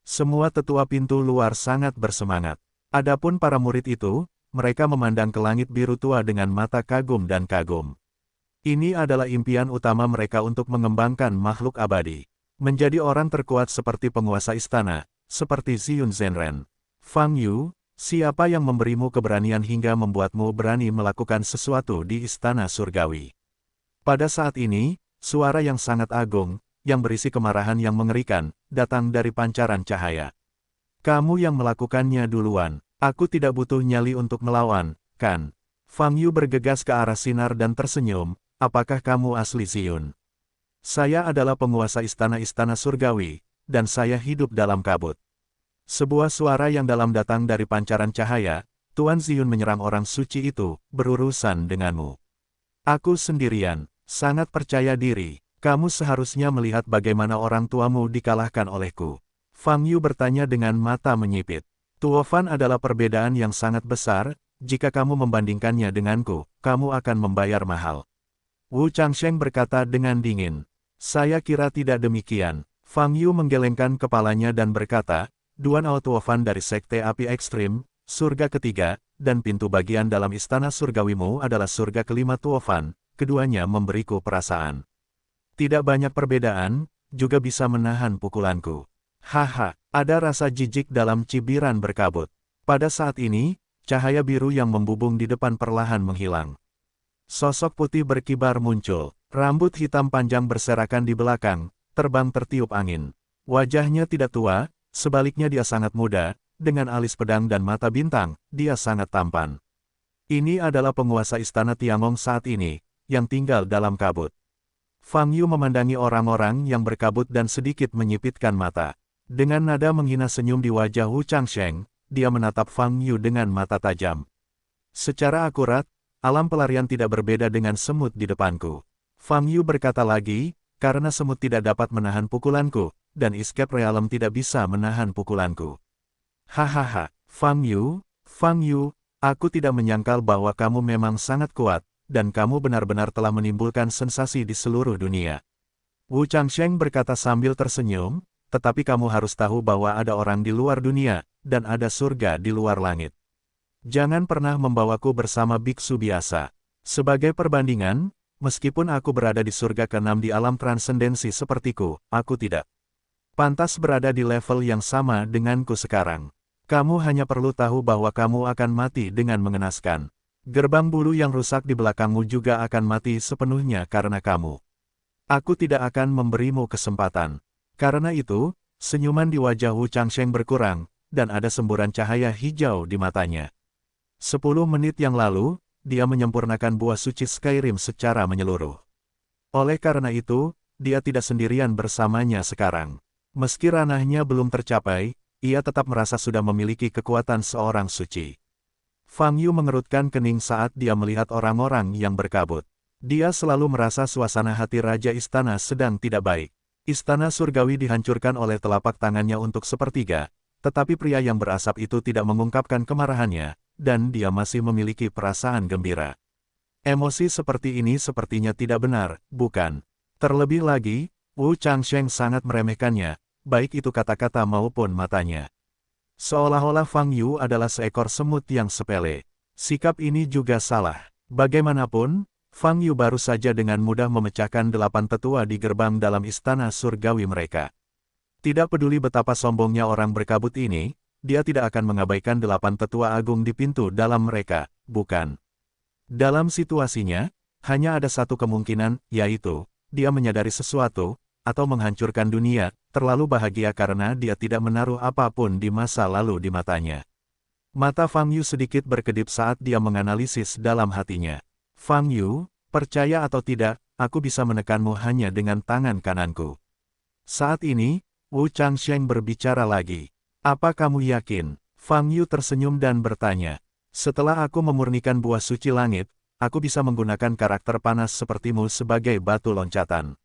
S1: Semua tetua pintu luar sangat bersemangat. Adapun para murid itu, mereka memandang ke langit biru tua dengan mata kagum dan kagum. Ini adalah impian utama mereka untuk mengembangkan makhluk abadi. Menjadi orang terkuat seperti penguasa istana, seperti Ziyun Zenren. Fang Yu, siapa yang memberimu keberanian hingga membuatmu berani melakukan sesuatu di istana surgawi? Pada saat ini, suara yang sangat agung, yang berisi kemarahan yang mengerikan, datang dari pancaran cahaya. Kamu yang melakukannya duluan, aku tidak butuh nyali untuk melawan, kan? Fang Yu bergegas ke arah sinar dan tersenyum, apakah kamu asli Ziyun? Saya adalah penguasa istana-istana surgawi, dan saya hidup dalam kabut. Sebuah suara yang dalam datang dari pancaran cahaya, Tuan Ziyun menyerang orang suci itu, berurusan denganmu. Aku sendirian, sangat percaya diri. Kamu seharusnya melihat bagaimana orang tuamu dikalahkan olehku. Fang Yu bertanya dengan mata menyipit. Tuofan adalah perbedaan yang sangat besar, jika kamu membandingkannya denganku, kamu akan membayar mahal. Wu Changsheng berkata dengan dingin. Saya kira tidak demikian. Fang Yu menggelengkan kepalanya dan berkata, Duan Ao Tuofan dari Sekte Api Ekstrim, surga ketiga, dan pintu bagian dalam istana surgawimu adalah surga kelima Tuofan, keduanya memberiku perasaan. Tidak banyak perbedaan, juga bisa menahan pukulanku. Haha, ada rasa jijik dalam cibiran berkabut. Pada saat ini, cahaya biru yang membubung di depan perlahan menghilang. Sosok putih berkibar muncul, rambut hitam panjang berserakan di belakang, terbang tertiup angin. Wajahnya tidak tua, sebaliknya dia sangat muda, dengan alis pedang dan mata bintang, dia sangat tampan. Ini adalah penguasa istana Tiangong saat ini, yang tinggal dalam kabut. Fang Yu memandangi orang-orang yang berkabut dan sedikit menyipitkan mata. Dengan nada menghina senyum di wajah Wu Changsheng, dia menatap Fang Yu dengan mata tajam. Secara akurat, alam pelarian tidak berbeda dengan semut di depanku. Fang Yu berkata lagi, karena semut tidak dapat menahan pukulanku, dan escape realm tidak bisa menahan pukulanku. Hahaha, Fang Yu, aku tidak menyangkal bahwa kamu memang sangat kuat, dan kamu benar-benar telah menimbulkan sensasi di seluruh dunia. Wu Changsheng berkata sambil tersenyum, tetapi kamu harus tahu bahwa ada orang di luar dunia, dan ada surga di luar langit. Jangan pernah membawaku bersama biksu biasa. Sebagai perbandingan, meskipun aku berada di surga ke-6 di alam transendensi sepertiku, aku tidak pantas berada di level yang sama denganku sekarang. Kamu hanya perlu tahu bahwa kamu akan mati dengan mengenaskan. Gerbang bulu yang rusak di belakangmu juga akan mati sepenuhnya karena kamu. Aku tidak akan memberimu kesempatan. Karena itu, senyuman di wajah Wu Changsheng berkurang, dan ada semburan cahaya hijau di matanya. 10 menit yang lalu, dia menyempurnakan buah suci Skyrim secara menyeluruh. Oleh karena itu, dia tidak sendirian bersamanya sekarang. Meski ranahnya belum tercapai, ia tetap merasa sudah memiliki kekuatan seorang suci. Fang Yu mengerutkan kening saat dia melihat orang-orang yang berkabut. Dia selalu merasa suasana hati Raja Istana sedang tidak baik. Istana surgawi dihancurkan oleh telapak tangannya untuk sepertiga, tetapi pria yang berasap itu tidak mengungkapkan kemarahannya, dan dia masih memiliki perasaan gembira. Emosi seperti ini sepertinya tidak benar, bukan? Terlebih lagi, Wu Changsheng sangat meremehkannya, baik itu kata-kata maupun matanya. Seolah-olah Fang Yu adalah seekor semut yang sepele. Sikap ini juga salah. Bagaimanapun, Fang Yu baru saja dengan mudah memecahkan 8 tetua di gerbang dalam istana surgawi mereka. Tidak peduli betapa sombongnya orang berkabut ini, dia tidak akan mengabaikan 8 tetua agung di pintu dalam mereka, bukan? Dalam situasinya, hanya ada satu kemungkinan, yaitu, dia menyadari sesuatu, atau menghancurkan dunia, terlalu bahagia karena dia tidak menaruh apapun di masa lalu di matanya. Mata Fang Yu sedikit berkedip saat dia menganalisis dalam hatinya. Fang Yu, percaya atau tidak, aku bisa menekanmu hanya dengan tangan kananku. Saat ini, Wu Changsheng berbicara lagi. Apa kamu yakin? Fang Yu tersenyum dan bertanya. Setelah aku memurnikan buah suci langit, aku bisa menggunakan karakter panas sepertimu sebagai batu loncatan.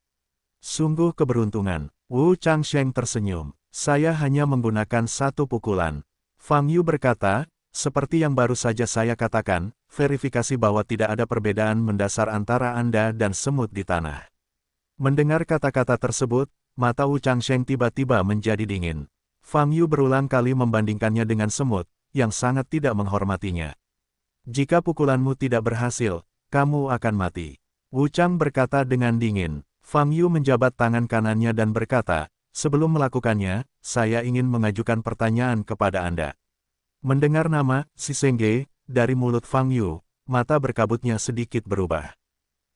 S1: Sungguh keberuntungan. Wu Changsheng tersenyum. Saya hanya menggunakan satu pukulan. Fang Yu berkata, seperti yang baru saja saya katakan, verifikasi bahwa tidak ada perbedaan mendasar antara Anda dan semut di tanah. Mendengar kata-kata tersebut, mata Wu Changsheng tiba-tiba menjadi dingin. Fang Yu berulang kali membandingkannya dengan semut, yang sangat tidak menghormatinya. Jika pukulanmu tidak berhasil, kamu akan mati. Wu Chang berkata dengan dingin. Fang Yu menjabat tangan kanannya dan berkata, sebelum melakukannya, saya ingin mengajukan pertanyaan kepada Anda. Mendengar nama, Si Sengge, dari mulut Fang Yu, mata berkabutnya sedikit berubah.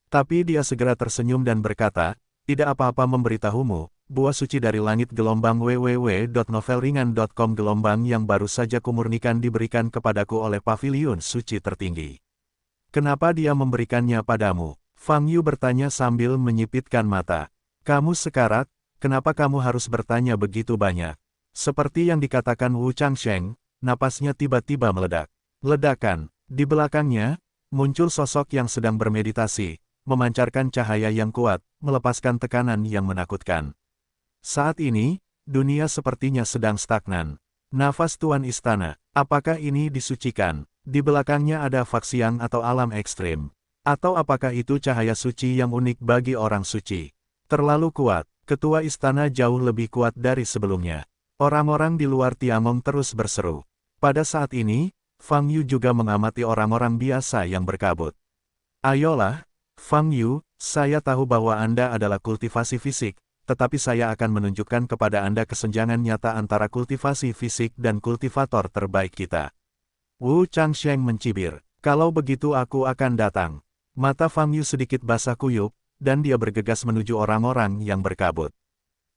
S1: Tapi dia segera tersenyum dan berkata, tidak apa-apa memberitahumu, buah suci dari langit gelombang www.novelringan.com gelombang yang baru saja kumurnikan diberikan kepadaku oleh pavilion suci tertinggi. Kenapa dia memberikannya padamu? Fang Yu bertanya sambil menyipitkan mata. Kamu sekarat, kenapa kamu harus bertanya begitu banyak? Seperti yang dikatakan Wu Changsheng, napasnya tiba-tiba meledak. Ledakan, di belakangnya, muncul sosok yang sedang bermeditasi, memancarkan cahaya yang kuat, melepaskan tekanan yang menakutkan. Saat ini, dunia sepertinya sedang stagnan. Nafas Tuan Istana, apakah ini disucikan? Di belakangnya ada faksiang atau alam ekstrim. Atau apakah itu cahaya suci yang unik bagi orang suci? Terlalu kuat, ketua istana jauh lebih kuat dari sebelumnya. Orang-orang di luar Tiangong terus berseru. Pada saat ini, Fang Yu juga mengamati orang-orang biasa yang berkabut. Ayolah, Fang Yu, saya tahu bahwa Anda adalah kultivasi fisik, tetapi saya akan menunjukkan kepada Anda kesenjangan nyata antara kultivasi fisik dan kultivator terbaik kita. Wu Changsheng mencibir, kalau begitu aku akan datang. Mata Fang Yu sedikit basah kuyup, dan dia bergegas menuju orang-orang yang berkabut.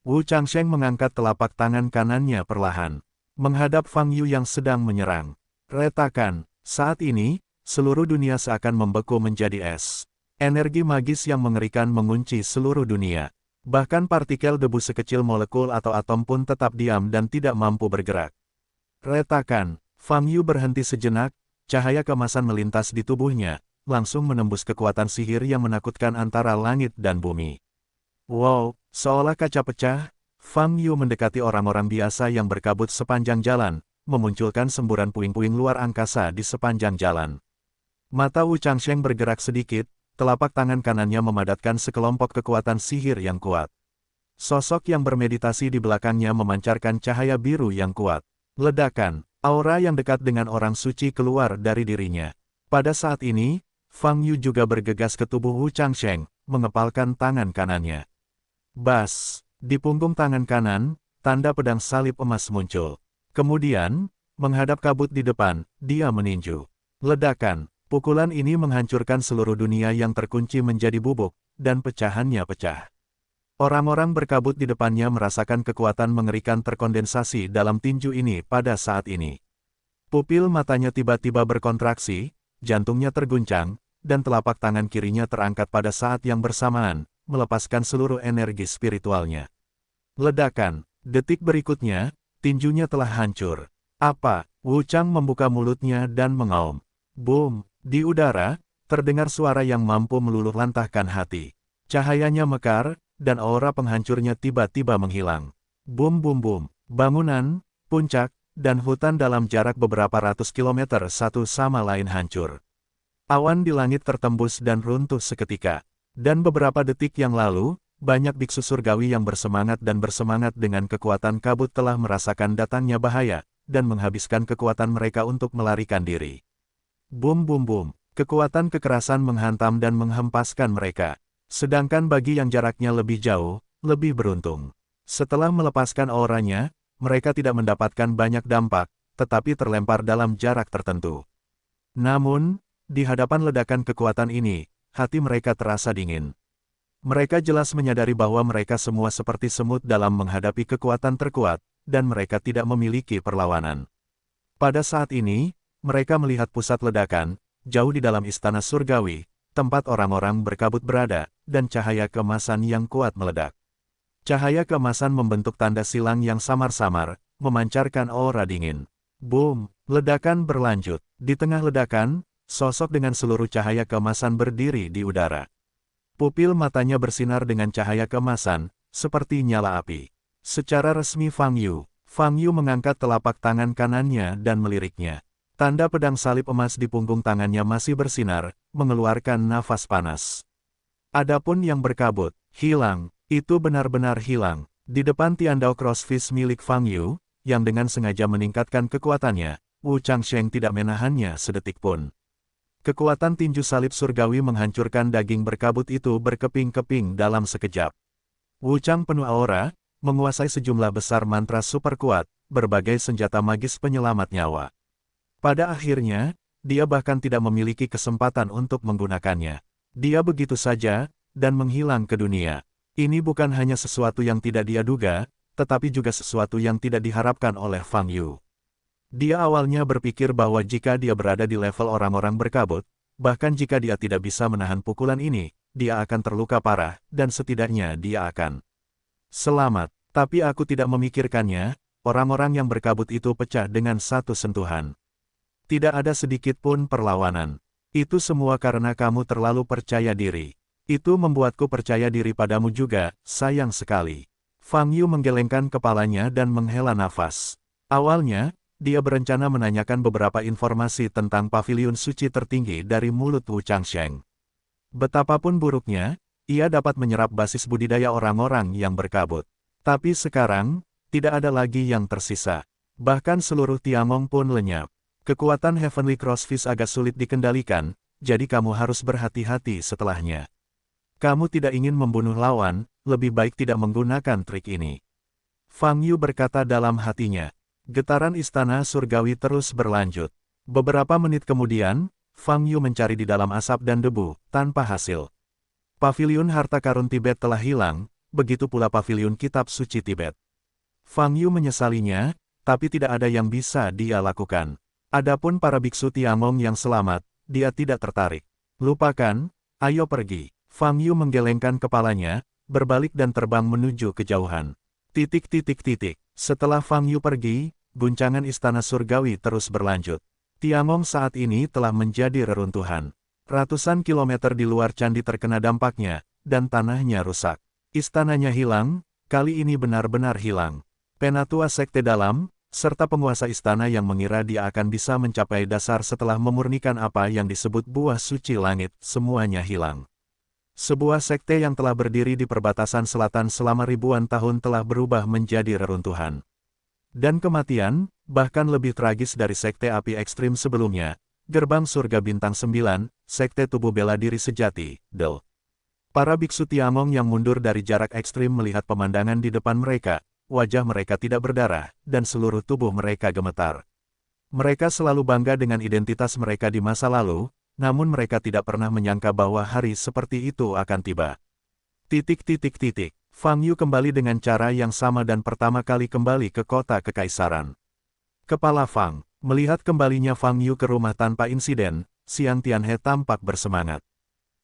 S1: Wu Changsheng mengangkat telapak tangan kanannya perlahan, menghadap Fang Yu yang sedang menyerang. Retakan, saat ini, seluruh dunia seakan membeku menjadi es. Energi magis yang mengerikan mengunci seluruh dunia. Bahkan partikel debu sekecil molekul atau atom pun tetap diam dan tidak mampu bergerak. Retakan, Fang Yu berhenti sejenak, cahaya kemasan melintas di tubuhnya, langsung menembus kekuatan sihir yang menakutkan antara langit dan bumi. Wow, seolah kaca pecah, Fang Yu mendekati orang-orang biasa yang berkabut sepanjang jalan, memunculkan semburan puing-puing luar angkasa di sepanjang jalan. Mata Wu Changsheng bergerak sedikit, telapak tangan kanannya memadatkan sekelompok kekuatan sihir yang kuat. Sosok yang bermeditasi di belakangnya memancarkan cahaya biru yang kuat. Ledakan, aura yang dekat dengan orang suci keluar dari dirinya. Pada saat ini, Fang Yu juga bergegas ke tubuh Wu Changsheng, mengepalkan tangan kanannya. Bas, di punggung tangan kanan, tanda pedang salib emas muncul. Kemudian, menghadap kabut di depan, dia meninju. Ledakan, pukulan ini menghancurkan seluruh dunia yang terkunci menjadi bubuk, dan pecahannya pecah. Orang-orang berkabut di depannya merasakan kekuatan mengerikan terkondensasi dalam tinju ini pada saat ini. Pupil matanya tiba-tiba berkontraksi, jantungnya terguncang, dan telapak tangan kirinya terangkat pada saat yang bersamaan, melepaskan seluruh energi spiritualnya. Ledakan, detik berikutnya, tinjunya telah hancur. Apa? Wu Chang membuka mulutnya dan mengaum. Boom, di udara, terdengar suara yang mampu meluluh lantahkan hati. Cahayanya mekar, dan aura penghancurnya tiba-tiba menghilang. Boom boom boom, bangunan, puncak, dan hutan dalam jarak beberapa ratus kilometer satu sama lain hancur. Awan di langit tertembus dan runtuh seketika. Dan beberapa detik yang lalu, banyak biksu surgawi yang bersemangat dengan kekuatan kabut telah merasakan datangnya bahaya, dan menghabiskan kekuatan mereka untuk melarikan diri. Boom boom boom, kekuatan kekerasan menghantam dan menghempaskan mereka. Sedangkan bagi yang jaraknya lebih jauh, lebih beruntung. Setelah melepaskan auranya, mereka tidak mendapatkan banyak dampak, tetapi terlempar dalam jarak tertentu. Namun, di hadapan ledakan kekuatan ini, hati mereka terasa dingin. Mereka jelas menyadari bahwa mereka semua seperti semut dalam menghadapi kekuatan terkuat, dan mereka tidak memiliki perlawanan. Pada saat ini, mereka melihat pusat ledakan, jauh di dalam istana surgawi, tempat orang-orang berkabut berada, dan cahaya kemasan yang kuat meledak. Cahaya keemasan membentuk tanda silang yang samar-samar, memancarkan aura dingin. Boom! Ledakan berlanjut. Di tengah ledakan, sosok dengan seluruh cahaya keemasan berdiri di udara. Pupil matanya bersinar dengan cahaya keemasan, seperti nyala api. Secara resmi Fang Yu mengangkat telapak tangan kanannya dan meliriknya. Tanda pedang salib emas di punggung tangannya masih bersinar, mengeluarkan nafas panas. Adapun yang berkabut, hilang. Itu benar-benar hilang. Di depan Tiandao Crossfish milik Fang Yu, yang dengan sengaja meningkatkan kekuatannya, Wu Changsheng tidak menahannya sedetik pun. Kekuatan tinju salib surgawi menghancurkan daging berkabut itu berkeping-keping dalam sekejap. Wu Chang penuh aura, menguasai sejumlah besar mantra super kuat, berbagai senjata magis penyelamat nyawa. Pada akhirnya, dia bahkan tidak memiliki kesempatan untuk menggunakannya. Dia begitu saja, dan menghilang ke dunia. Ini bukan hanya sesuatu yang tidak dia duga, tetapi juga sesuatu yang tidak diharapkan oleh Fang Yu. Dia awalnya berpikir bahwa jika dia berada di level orang-orang berkabut, bahkan jika dia tidak bisa menahan pukulan ini, dia akan terluka parah, dan setidaknya dia akan selamat. Tapi aku tidak memikirkannya, orang-orang yang berkabut itu pecah dengan satu sentuhan. Tidak ada sedikit pun perlawanan. Itu semua karena kamu terlalu percaya diri. Itu membuatku percaya diri padamu juga, sayang sekali. Fang Yu menggelengkan kepalanya dan menghela nafas. Awalnya, dia berencana menanyakan beberapa informasi tentang paviliun suci tertinggi dari mulut Wu Changsheng. Betapapun buruknya, ia dapat menyerap basis budidaya orang-orang yang berkabut. Tapi sekarang, tidak ada lagi yang tersisa. Bahkan seluruh Tiangong pun lenyap. Kekuatan Heavenly Crossfish agak sulit dikendalikan, jadi kamu harus berhati-hati setelahnya. Kamu tidak ingin membunuh lawan, lebih baik tidak menggunakan trik ini. Fang Yu berkata dalam hatinya. Getaran istana surgawi terus berlanjut. Beberapa menit kemudian, Fang Yu mencari di dalam asap dan debu, tanpa hasil. Paviliun harta karun Tibet telah hilang, begitu pula paviliun kitab suci Tibet. Fang Yu menyesalinya, tapi tidak ada yang bisa dia lakukan. Adapun para biksu Tiangong yang selamat, dia tidak tertarik. Lupakan, ayo pergi. Fang Yu menggelengkan kepalanya, berbalik dan terbang menuju kejauhan. Setelah Fang Yu pergi, guncangan istana surgawi terus berlanjut. Tiangong saat ini telah menjadi reruntuhan. Ratusan kilometer di luar candi terkena dampaknya, dan tanahnya rusak. Istananya hilang, kali ini benar-benar hilang. Penatua Sekte Dalam, serta penguasa istana yang mengira dia akan bisa mencapai dasar setelah memurnikan apa yang disebut buah suci langit, semuanya hilang. Sebuah sekte yang telah berdiri di perbatasan selatan selama ribuan tahun telah berubah menjadi reruntuhan. Dan kematian, bahkan lebih tragis dari sekte api ekstrim sebelumnya, gerbang surga bintang 9, sekte tubuh bela diri sejati, DEL. Para biksu Tiangong yang mundur dari jarak ekstrim melihat pemandangan di depan mereka, wajah mereka tidak berdarah, dan seluruh tubuh mereka gemetar. Mereka selalu bangga dengan identitas mereka di masa lalu, namun mereka tidak pernah menyangka bahwa hari seperti itu akan tiba. Fang Yu kembali dengan cara yang sama dan pertama kali kembali ke kota kekaisaran. Kepala Fang, melihat kembalinya Fang Yu ke rumah tanpa insiden, Xiang Tianhe tampak bersemangat.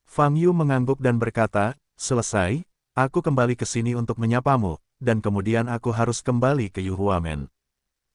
S1: Fang Yu mengangguk dan berkata, selesai, aku kembali ke sini untuk menyapamu, dan kemudian aku harus kembali ke Yuhuamen.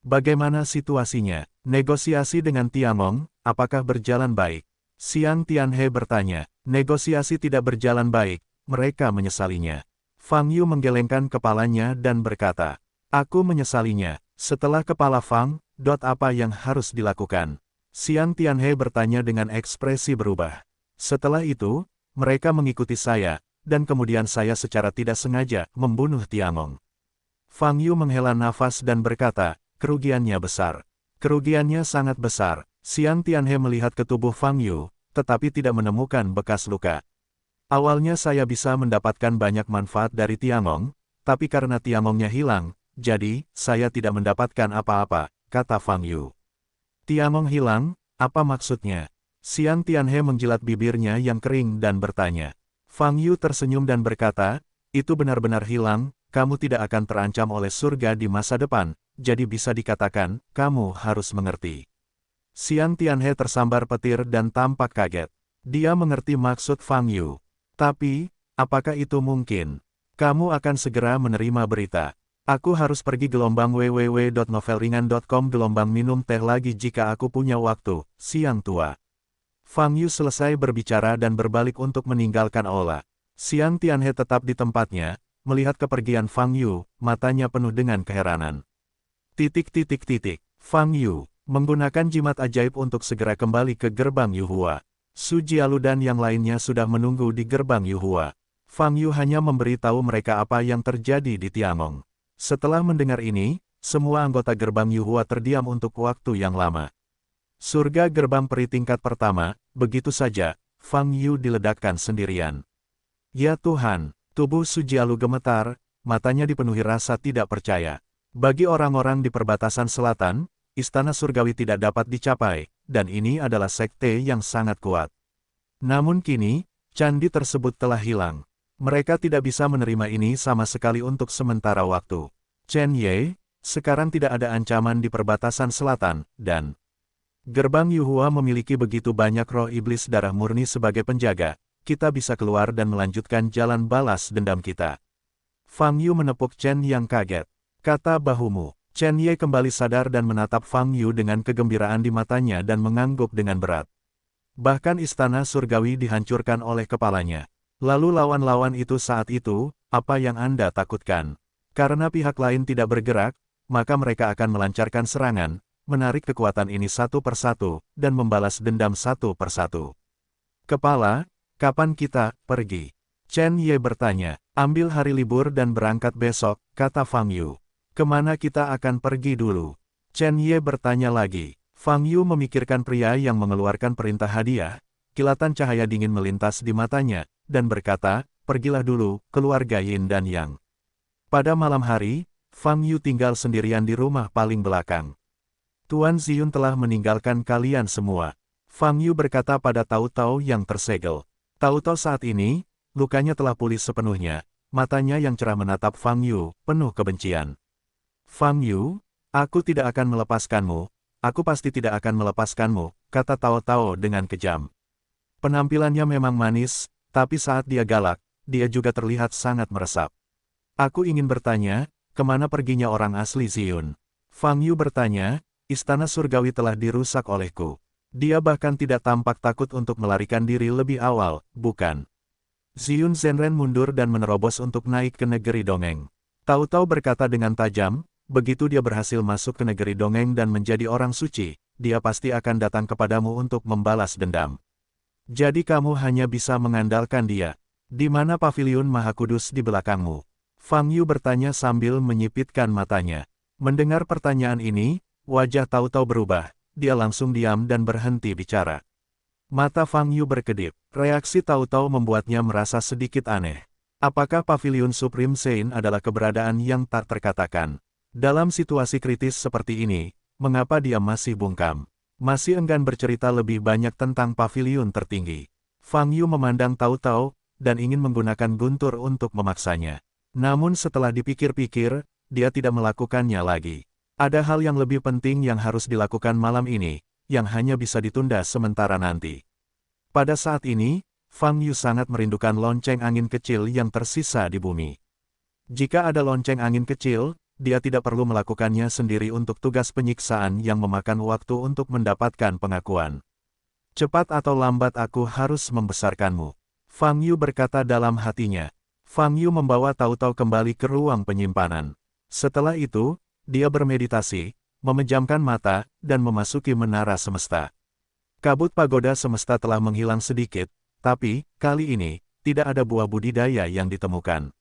S1: Bagaimana situasinya? Negosiasi dengan Tiangong, apakah berjalan baik? Xiang Tianhe bertanya, negosiasi tidak berjalan baik, mereka menyesalinya. Fang Yu menggelengkan kepalanya dan berkata, aku menyesalinya. Setelah kepala Fang, apa yang harus dilakukan? Xiang Tianhe bertanya dengan ekspresi berubah. Setelah itu, mereka mengikuti saya, dan kemudian saya secara tidak sengaja membunuh Tiangong. Fang Yu menghela nafas dan berkata, kerugiannya besar. Kerugiannya sangat besar. Xiang Tianhe melihat ke tubuh Fang Yu, tetapi tidak menemukan bekas luka. Awalnya saya bisa mendapatkan banyak manfaat dari Tiangong, tapi karena Tiangongnya hilang, jadi, saya tidak mendapatkan apa-apa, kata Fang Yu. Tiangong hilang, apa maksudnya? Xiang Tianhe menjilat bibirnya yang kering dan bertanya. Fang Yu tersenyum dan berkata, itu benar-benar hilang, kamu tidak akan terancam oleh surga di masa depan, jadi bisa dikatakan, kamu harus mengerti. Xiang Tianhe tersambar petir dan tampak kaget. Dia mengerti maksud Fang Yu. Tapi, apakah itu mungkin? Kamu akan segera menerima berita. Aku harus pergi gelombang www.novelringan.com gelombang minum teh lagi jika aku punya waktu, siang tua. Fang Yu selesai berbicara dan berbalik untuk meninggalkan aula. Xiang Tianhe tetap di tempatnya, melihat kepergian Fang Yu, matanya penuh dengan keheranan. Fang Yu menggunakan jimat ajaib untuk segera kembali ke gerbang Yuhua. Su Jialu dan yang lainnya sudah menunggu di gerbang Yuhua. Fang Yu hanya memberitahu mereka apa yang terjadi di Tiangong. Setelah mendengar ini, semua anggota gerbang Yuhua terdiam untuk waktu yang lama. Surga gerbang peri tingkat pertama, begitu saja, Fang Yu diledakkan sendirian. Ya Tuhan, tubuh Su Jialu gemetar, matanya dipenuhi rasa tidak percaya. Bagi orang-orang di perbatasan selatan, istana surgawi tidak dapat dicapai, dan ini adalah sekte yang sangat kuat. Namun kini, candi tersebut telah hilang. Mereka tidak bisa menerima ini sama sekali untuk sementara waktu. Chen Ye, sekarang tidak ada ancaman di perbatasan selatan, dan gerbang Yuhua memiliki begitu banyak roh iblis darah murni sebagai penjaga, kita bisa keluar dan melanjutkan jalan balas dendam kita. Fang Yu menepuk Chen yang kaget. Kata bahumu. Chen Ye kembali sadar dan menatap Fang Yu dengan kegembiraan di matanya dan mengangguk dengan berat. Bahkan istana surgawi dihancurkan oleh kepalanya. Lalu lawan-lawan itu saat itu, apa yang Anda takutkan? Karena pihak lain tidak bergerak, maka mereka akan melancarkan serangan, menarik kekuatan ini satu persatu, dan membalas dendam satu persatu. Kepala, kapan kita pergi? Chen Ye bertanya. Ambil hari libur dan berangkat besok, kata Fang Yu. Kemana kita akan pergi dulu? Chen Ye bertanya lagi. Fang Yu memikirkan pria yang mengeluarkan perintah hadiah, kilatan cahaya dingin melintas di matanya, dan berkata, pergilah dulu, keluarga Yin dan Yang. Pada malam hari, Fang Yu tinggal sendirian di rumah paling belakang. Tuan Ziyun telah meninggalkan kalian semua. Fang Yu berkata pada Tao Tao yang tersegel. Tao Tao saat ini, lukanya telah pulih sepenuhnya, matanya yang cerah menatap Fang Yu, penuh kebencian. Fang Yu, aku tidak akan melepaskanmu, aku pasti tidak akan melepaskanmu, kata Tao Tao dengan kejam. Penampilannya memang manis, tapi saat dia galak, dia juga terlihat sangat meresap. Aku ingin bertanya, kemana perginya orang asli Ziyun? Fang Yu bertanya, istana surgawi telah dirusak olehku. Dia bahkan tidak tampak takut untuk melarikan diri lebih awal, bukan? Ziyun Zhenren mundur dan menerobos untuk naik ke negeri dongeng. Tao Tao berkata dengan tajam, begitu dia berhasil masuk ke negeri dongeng dan menjadi orang suci, dia pasti akan datang kepadamu untuk membalas dendam. Jadi kamu hanya bisa mengandalkan dia. Di mana paviliun Maha Kudus di belakangmu? Fang Yu bertanya sambil menyipitkan matanya. Mendengar pertanyaan ini, wajah Tao Tao berubah, dia langsung diam dan berhenti bicara. Mata Fang Yu berkedip. Reaksi Tao Tao membuatnya merasa sedikit aneh. Apakah paviliun Supreme Sein adalah keberadaan yang tak terkatakan? Dalam situasi kritis seperti ini, mengapa dia masih bungkam? Masih enggan bercerita lebih banyak tentang paviliun tertinggi. Fang Yu memandang Tao Tao, dan ingin menggunakan guntur untuk memaksanya. Namun setelah dipikir-pikir, dia tidak melakukannya lagi. Ada hal yang lebih penting yang harus dilakukan malam ini, yang hanya bisa ditunda sementara nanti. Pada saat ini, Fang Yu sangat merindukan lonceng angin kecil yang tersisa di bumi. Jika ada lonceng angin kecil, dia tidak perlu melakukannya sendiri untuk tugas penyiksaan yang memakan waktu untuk mendapatkan pengakuan. Cepat atau lambat aku harus membesarkanmu. Fang Yu berkata dalam hatinya. Fang Yu membawa Tao Tao kembali ke ruang penyimpanan. Setelah itu, dia bermeditasi, memejamkan mata, dan memasuki menara semesta. Kabut pagoda semesta telah menghilang sedikit, tapi, kali ini, tidak ada buah budidaya yang ditemukan.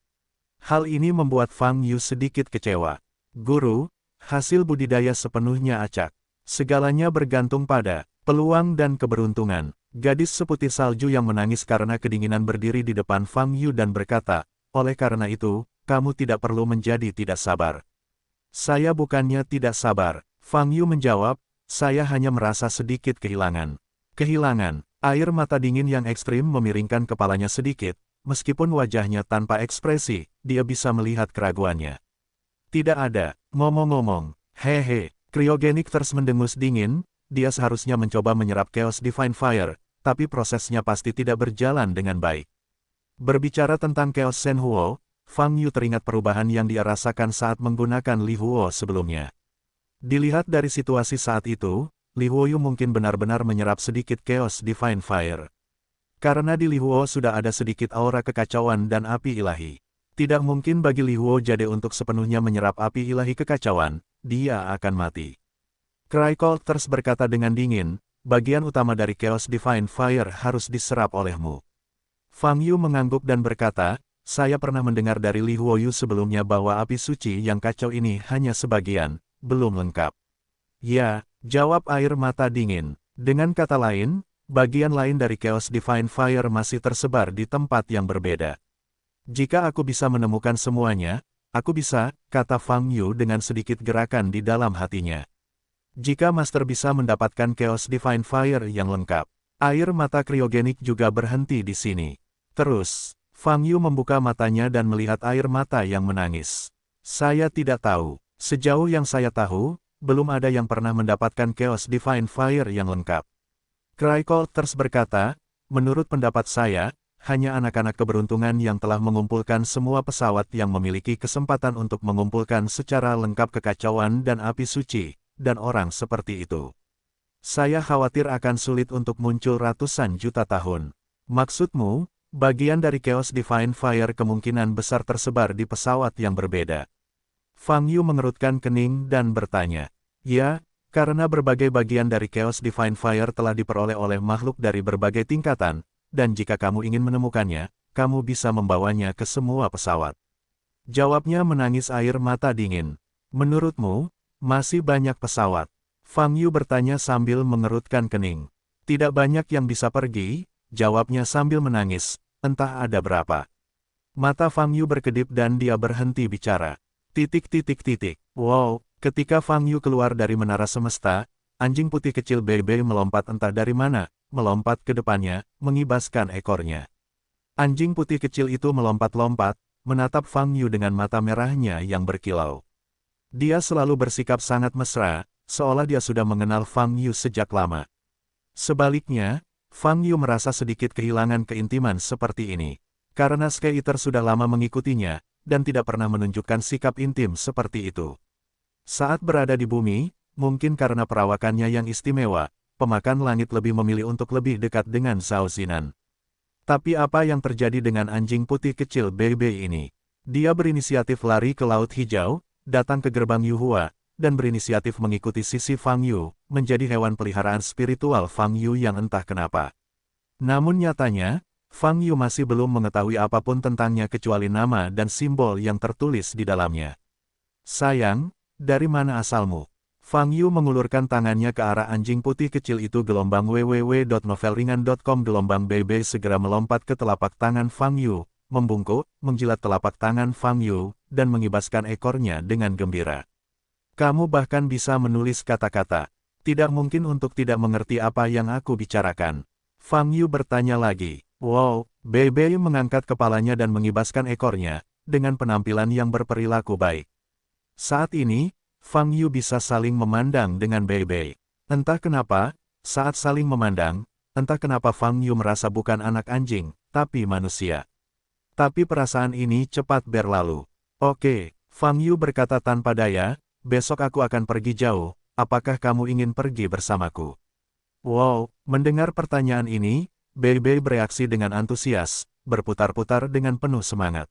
S1: Hal ini membuat Fang Yu sedikit kecewa. Guru, hasil budidaya sepenuhnya acak. Segalanya bergantung pada peluang dan keberuntungan. Gadis seputih salju yang menangis karena kedinginan berdiri di depan Fang Yu dan berkata, oleh karena itu, kamu tidak perlu menjadi tidak sabar. Saya bukannya tidak sabar. Fang Yu menjawab, saya hanya merasa sedikit kehilangan. Kehilangan. Air mata dingin yang ekstrim memiringkan kepalanya sedikit. Meskipun wajahnya tanpa ekspresi, dia bisa melihat keraguannya. Tidak ada. Ngomong-ngomong, hehe, Cryogenic Thirst mendengus dingin, dia seharusnya mencoba menyerap Chaos Divine Fire, tapi prosesnya pasti tidak berjalan dengan baik. Berbicara tentang Chaos Shenhuo, Fang Yu teringat perubahan yang dia rasakan saat menggunakan Li Huo sebelumnya. Dilihat dari situasi saat itu, Li Huoyu mungkin benar-benar menyerap sedikit Chaos Divine Fire. Karena di Li Huo sudah ada sedikit aura kekacauan dan api ilahi. Tidak mungkin bagi Li Huo Jade untuk sepenuhnya menyerap api ilahi kekacauan, dia akan mati. Cry Colters berkata dengan dingin, bagian utama dari Chaos Divine Fire harus diserap olehmu. Fang Yu mengangguk dan berkata, saya pernah mendengar dari Li Huoyu sebelumnya bahwa api suci yang kacau ini hanya sebagian, belum lengkap. Ya, jawab air mata dingin. Dengan kata lain, bagian lain dari Chaos Divine Fire masih tersebar di tempat yang berbeda. Jika aku bisa menemukan semuanya, aku bisa, kata Fang Yu dengan sedikit gerakan di dalam hatinya. Jika Master bisa mendapatkan Chaos Divine Fire yang lengkap, air mata kriogenik juga berhenti di sini. Terus, Fang Yu membuka matanya dan melihat air mata yang menangis. Saya tidak tahu. Sejauh yang saya tahu, belum ada yang pernah mendapatkan Chaos Divine Fire yang lengkap. Cry Colters berkata, menurut pendapat saya, hanya anak-anak keberuntungan yang telah mengumpulkan semua pesawat yang memiliki kesempatan untuk mengumpulkan secara lengkap kekacauan dan api suci, dan orang seperti itu. Saya khawatir akan sulit untuk muncul ratusan juta tahun. Maksudmu, bagian dari Chaos Divine Fire kemungkinan besar tersebar di pesawat yang berbeda. Fang Yu mengerutkan kening dan bertanya, ya, karena berbagai bagian dari Chaos Divine Fire telah diperoleh oleh makhluk dari berbagai tingkatan, dan jika kamu ingin menemukannya, kamu bisa membawanya ke semua pesawat. Jawabnya menangis air mata dingin. Menurutmu, masih banyak pesawat? Fang Yu bertanya sambil mengerutkan kening. Tidak banyak yang bisa pergi, jawabnya sambil menangis, entah ada berapa. Mata Fang Yu berkedip dan dia berhenti bicara. Wow, ketika Fang Yu keluar dari menara semesta, anjing putih kecil Bebe melompat entah dari mana, melompat ke depannya, mengibaskan ekornya. Anjing putih kecil itu melompat-lompat, menatap Fang Yu dengan mata merahnya yang berkilau. Dia selalu bersikap sangat mesra, seolah dia sudah mengenal Fang Yu sejak lama. Sebaliknya, Fang Yu merasa sedikit kehilangan keintiman seperti ini. Karena Sky Eater sudah lama mengikutinya, dan tidak pernah menunjukkan sikap intim seperti itu. Saat berada di bumi, mungkin karena perawakannya yang istimewa, pemakan langit lebih memilih untuk lebih dekat dengan Zhao Zinan. Tapi apa yang terjadi dengan anjing putih kecil Bebe ini? Dia berinisiatif lari ke Laut Hijau, datang ke gerbang Yuhua, dan berinisiatif mengikuti sisi Fang Yu, menjadi hewan peliharaan spiritual Fang Yu yang entah kenapa. Namun nyatanya, Fang Yu masih belum mengetahui apapun tentangnya kecuali nama dan simbol yang tertulis di dalamnya. Sayang, dari mana asalmu? Fang Yu mengulurkan tangannya ke arah anjing putih kecil itu. www.novelringan.com Bebe segera melompat ke telapak tangan Fang Yu, membungkuk, menjilat telapak tangan Fang Yu, dan mengibaskan ekornya dengan gembira. Kamu bahkan bisa menulis kata-kata. Tidak mungkin untuk tidak mengerti apa yang aku bicarakan. Fang Yu bertanya lagi. Wow, Bebe mengangkat kepalanya dan mengibaskan ekornya, dengan penampilan yang berperilaku baik. Saat ini, Fang Yu bisa saling memandang dengan Bebe. Entah kenapa, saat saling memandang, entah kenapa Fang Yu merasa bukan anak anjing, tapi manusia. Tapi perasaan ini cepat berlalu. Oke, Fang Yu berkata tanpa daya, besok aku akan pergi jauh, apakah kamu ingin pergi bersamaku? Wow, mendengar pertanyaan ini, Bebe bereaksi dengan antusias, berputar-putar dengan penuh semangat.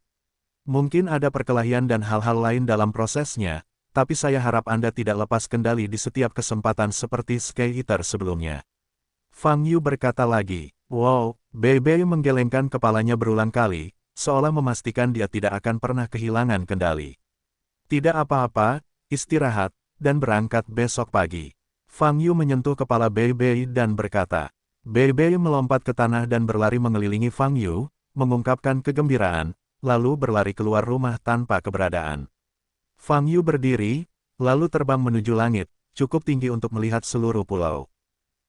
S1: Mungkin ada perkelahian dan hal-hal lain dalam prosesnya, tapi saya harap Anda tidak lepas kendali di setiap kesempatan seperti Sky Eater sebelumnya. Fang Yu berkata lagi. Wow, Bebe menggelengkan kepalanya berulang kali, seolah memastikan dia tidak akan pernah kehilangan kendali. Tidak apa-apa, istirahat, dan berangkat besok pagi. Fang Yu menyentuh kepala Bebe dan berkata. Bebe melompat ke tanah dan berlari mengelilingi Fang Yu, mengungkapkan kegembiraan, lalu berlari keluar rumah tanpa keberadaan. Fang Yu berdiri, lalu terbang menuju langit, cukup tinggi untuk melihat seluruh pulau.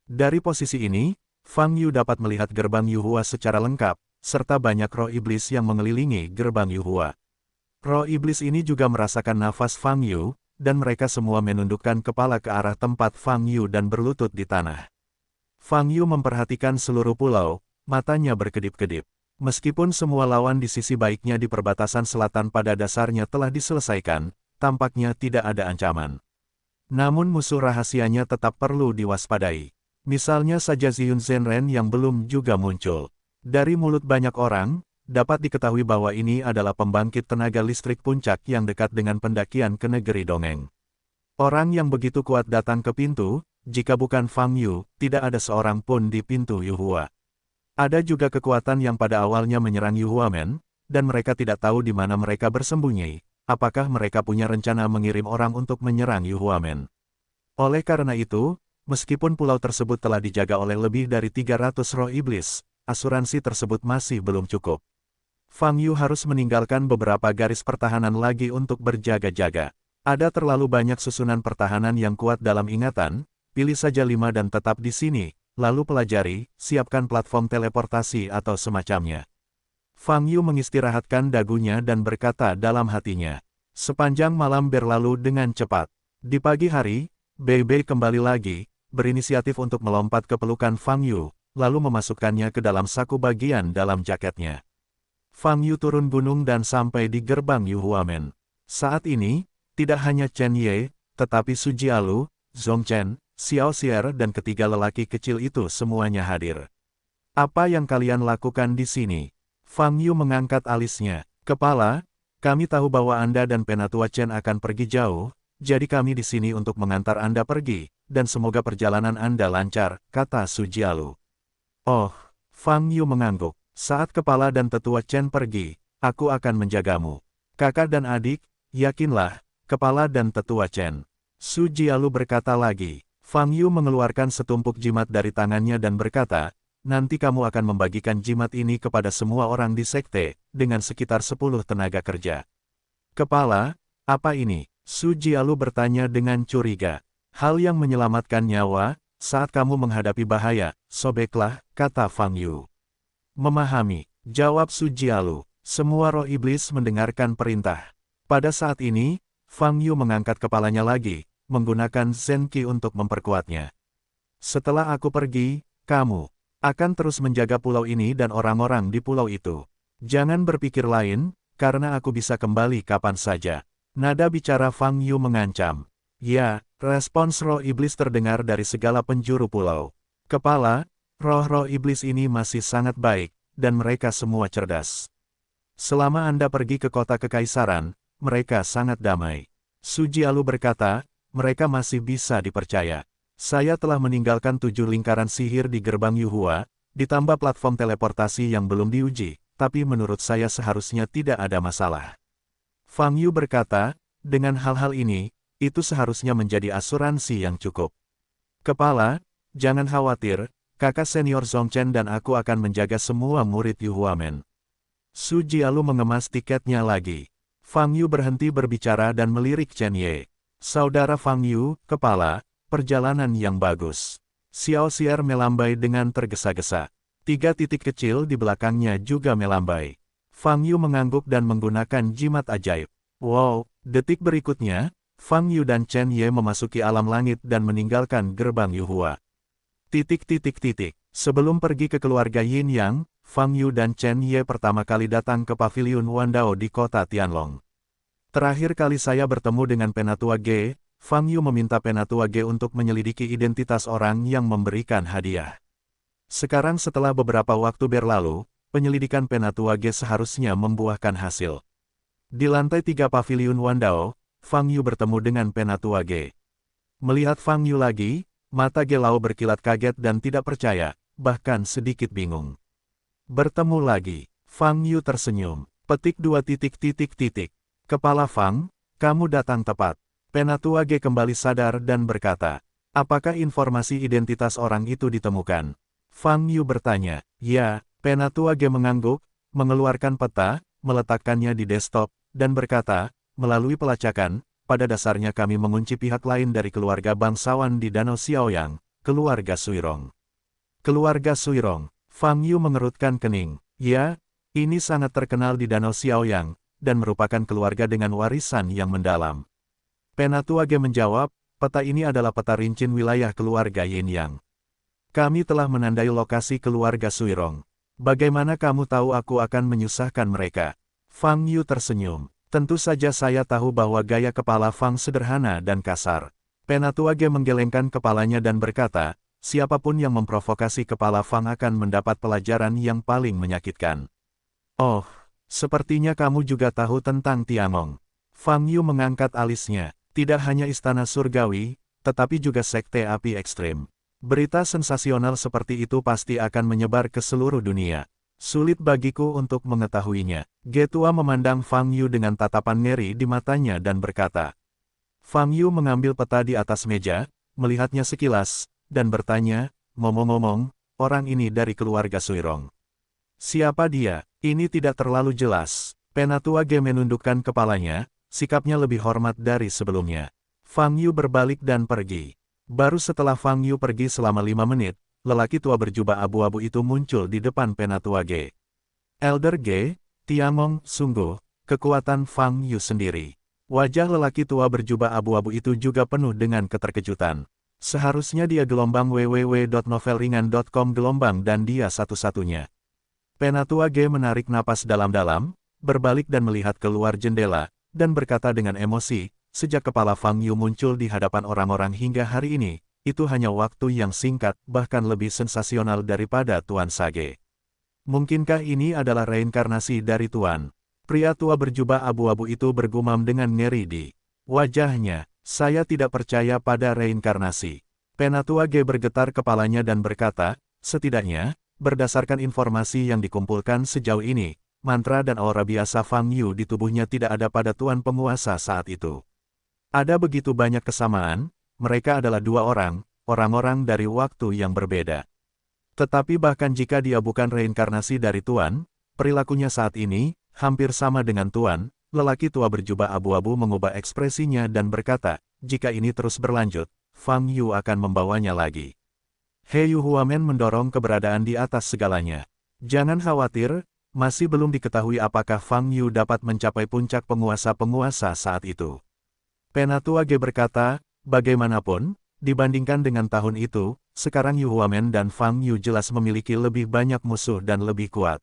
S1: Dari posisi ini, Fang Yu dapat melihat gerbang Yuhua secara lengkap, serta banyak roh iblis yang mengelilingi gerbang Yuhua. Roh iblis ini juga merasakan nafas Fang Yu, dan mereka semua menundukkan kepala ke arah tempat Fang Yu dan berlutut di tanah. Fang Yu memperhatikan seluruh pulau, matanya berkedip-kedip. Meskipun semua lawan di sisi baiknya di perbatasan selatan pada dasarnya telah diselesaikan, tampaknya tidak ada ancaman. Namun musuh rahasianya tetap perlu diwaspadai. Misalnya saja Ziyun Zhenren yang belum juga muncul. Dari mulut banyak orang, dapat diketahui bahwa ini adalah pembangkit tenaga listrik puncak yang dekat dengan pendakian ke negeri dongeng. Orang yang begitu kuat datang ke pintu, jika bukan Fang Yu, tidak ada seorang pun di pintu Yuhua. Ada juga kekuatan yang pada awalnya menyerang Yuhuamen, dan mereka tidak tahu di mana mereka bersembunyi. Apakah mereka punya rencana mengirim orang untuk menyerang Yuhuamen? Oleh karena itu, meskipun pulau tersebut telah dijaga oleh lebih dari 300 roh iblis, asuransi tersebut masih belum cukup. Fang Yu harus meninggalkan beberapa garis pertahanan lagi untuk berjaga-jaga. Ada terlalu banyak susunan pertahanan yang kuat dalam ingatan, pilih saja 5 dan tetap di sini. Lalu pelajari, siapkan platform teleportasi atau semacamnya. Fang Yu mengistirahatkan dagunya dan berkata dalam hatinya. Sepanjang malam berlalu dengan cepat. Di pagi hari, Bei Bei kembali lagi, berinisiatif untuk melompat ke pelukan Fang Yu, lalu memasukkannya ke dalam saku bagian dalam jaketnya. Fang Yu turun gunung dan sampai di gerbang Yuhuamen. Saat ini, tidak hanya Chen Ye, tetapi Su Jialu, Zhong Chen, Xiao Xier dan ketiga lelaki kecil itu semuanya hadir. Apa yang kalian lakukan di sini? Fang Yu mengangkat alisnya. Kepala, kami tahu bahwa Anda dan Penatua Chen akan pergi jauh, jadi kami di sini untuk mengantar Anda pergi, dan semoga perjalanan Anda lancar, kata Su Jialu. Oh, Fang Yu mengangguk. Saat kepala dan tetua Chen pergi, aku akan menjagamu. Kakak dan adik, yakinlah, kepala dan tetua Chen. Su Jialu berkata lagi. Fang Yu mengeluarkan setumpuk jimat dari tangannya dan berkata, nanti kamu akan membagikan jimat ini kepada semua orang di sekte, dengan sekitar 10 tenaga kerja. Kepala, apa ini? Su Jialu bertanya dengan curiga. Hal yang menyelamatkan nyawa, saat kamu menghadapi bahaya, sobeklah, kata Fang Yu. Memahami, jawab Su Jialu. Semua roh iblis mendengarkan perintah. Pada saat ini, Fang Yu mengangkat kepalanya lagi, menggunakan Zenki untuk memperkuatnya. Setelah aku pergi, kamu akan terus menjaga pulau ini dan orang-orang di pulau itu. Jangan berpikir lain, karena aku bisa kembali kapan saja. Nada bicara Fang Yu mengancam. Ya, respons roh iblis terdengar dari segala penjuru pulau. Kepala, roh-roh iblis ini masih sangat baik, dan mereka semua cerdas. Selama Anda pergi ke kota kekaisaran, mereka sangat damai. Su Jialu berkata, mereka masih bisa dipercaya. Saya telah meninggalkan 7 lingkaran sihir di gerbang Yuhua, ditambah platform teleportasi yang belum diuji, tapi menurut saya seharusnya tidak ada masalah. Fang Yu berkata, dengan hal-hal ini, itu seharusnya menjadi asuransi yang cukup. Kepala, jangan khawatir, kakak senior Zhong Chen dan aku akan menjaga semua murid Yuhuamen. Su Jialu mengemas tiketnya lagi. Fang Yu berhenti berbicara dan melirik Chen Ye. Saudara Fang Yu, kepala, perjalanan yang bagus. Xiao Xier melambai dengan tergesa-gesa. 3 titik kecil di belakangnya juga melambai. Fang Yu mengangguk dan menggunakan jimat ajaib. Wow, detik berikutnya, Fang Yu dan Chen Ye memasuki alam langit dan meninggalkan gerbang Yuhua. Sebelum pergi ke keluarga Yin Yang, Fang Yu dan Chen Ye pertama kali datang ke paviliun Wandao di kota Tianlong. Terakhir kali saya bertemu dengan Penatua Ge, Fang Yu meminta Penatua Ge untuk menyelidiki identitas orang yang memberikan hadiah. Sekarang setelah beberapa waktu berlalu, penyelidikan Penatua Ge seharusnya membuahkan hasil. Di lantai 3 paviliun Wandao, Fang Yu bertemu dengan Penatua Ge. Melihat Fang Yu lagi, mata Ge Lao berkilat kaget dan tidak percaya, bahkan sedikit bingung. Bertemu lagi, Fang Yu tersenyum. Petik 2 titik. Kepala Fang, kamu datang tepat. Penatua Ge kembali sadar dan berkata, apakah informasi identitas orang itu ditemukan? Fang Yu bertanya, ya. Penatua Ge mengangguk, mengeluarkan peta, meletakkannya di desktop, dan berkata, melalui pelacakan, pada dasarnya kami mengunci pihak lain dari keluarga bangsawan di Danau Xiaoyang, keluarga Suirong. Keluarga Suirong, Fang Yu mengerutkan kening. Ya, ini sangat terkenal di Danau Xiaoyang, dan merupakan keluarga dengan warisan yang mendalam. Penatua Ge menjawab, peta ini adalah peta rincin wilayah keluarga Yin Yang. Kami telah menandai lokasi keluarga Suirong. Bagaimana kamu tahu aku akan menyusahkan mereka? Fang Yu tersenyum. Tentu saja saya tahu bahwa gaya kepala Fang sederhana dan kasar. Penatua Ge menggelengkan kepalanya dan berkata, siapapun yang memprovokasi kepala Fang akan mendapat pelajaran yang paling menyakitkan. Oh, sepertinya kamu juga tahu tentang Tiangong. Fang Yu mengangkat alisnya. Tidak hanya istana surgawi, tetapi juga sekte api ekstrim. Berita sensasional seperti itu pasti akan menyebar ke seluruh dunia. Sulit bagiku untuk mengetahuinya. Getua memandang Fang Yu dengan tatapan ngeri di matanya dan berkata. Fang Yu mengambil peta di atas meja, melihatnya sekilas, dan bertanya, ngomong-ngomong, orang ini dari keluarga Suirong. Siapa dia? Ini tidak terlalu jelas. Penatua Ge menundukkan kepalanya, sikapnya lebih hormat dari sebelumnya. Fang Yu berbalik dan pergi. Baru setelah Fang Yu pergi selama 5 menit, lelaki tua berjubah abu-abu itu muncul di depan Penatua Ge. Elder Ge, Tiangong, sungguh, kekuatan Fang Yu sendiri. Wajah lelaki tua berjubah abu-abu itu juga penuh dengan keterkejutan. Seharusnya dia gelombang www.novelringan.com gelombang dan dia satu-satunya. Penatua Ge menarik napas dalam-dalam, berbalik dan melihat keluar jendela, dan berkata dengan emosi, sejak kepala Fang Yu muncul di hadapan orang-orang hingga hari ini, itu hanya waktu yang singkat, bahkan lebih sensasional daripada Tuan Sage. Mungkinkah ini adalah reinkarnasi dari Tuan? Pria tua berjubah abu-abu itu bergumam dengan ngeri di wajahnya. Saya tidak percaya pada reinkarnasi. Penatua Ge bergetar kepalanya dan berkata, setidaknya, berdasarkan informasi yang dikumpulkan sejauh ini, mantra dan aura biasa Fang Yu di tubuhnya tidak ada pada Tuan Penguasa saat itu. Ada begitu banyak kesamaan, mereka adalah dua orang-orang dari waktu yang berbeda. Tetapi bahkan jika dia bukan reinkarnasi dari Tuan, perilakunya saat ini, hampir sama dengan Tuan. Lelaki tua berjubah abu-abu mengubah ekspresinya dan berkata, jika ini terus berlanjut, Fang Yu akan membawanya lagi. He Yu Huamen mendorong keberadaan di atas segalanya. Jangan khawatir, masih belum diketahui apakah Fang Yu dapat mencapai puncak penguasa-penguasa saat itu. Penatua Ge berkata, bagaimanapun, dibandingkan dengan tahun itu, sekarang Yu Huamen dan Fang Yu jelas memiliki lebih banyak musuh dan lebih kuat.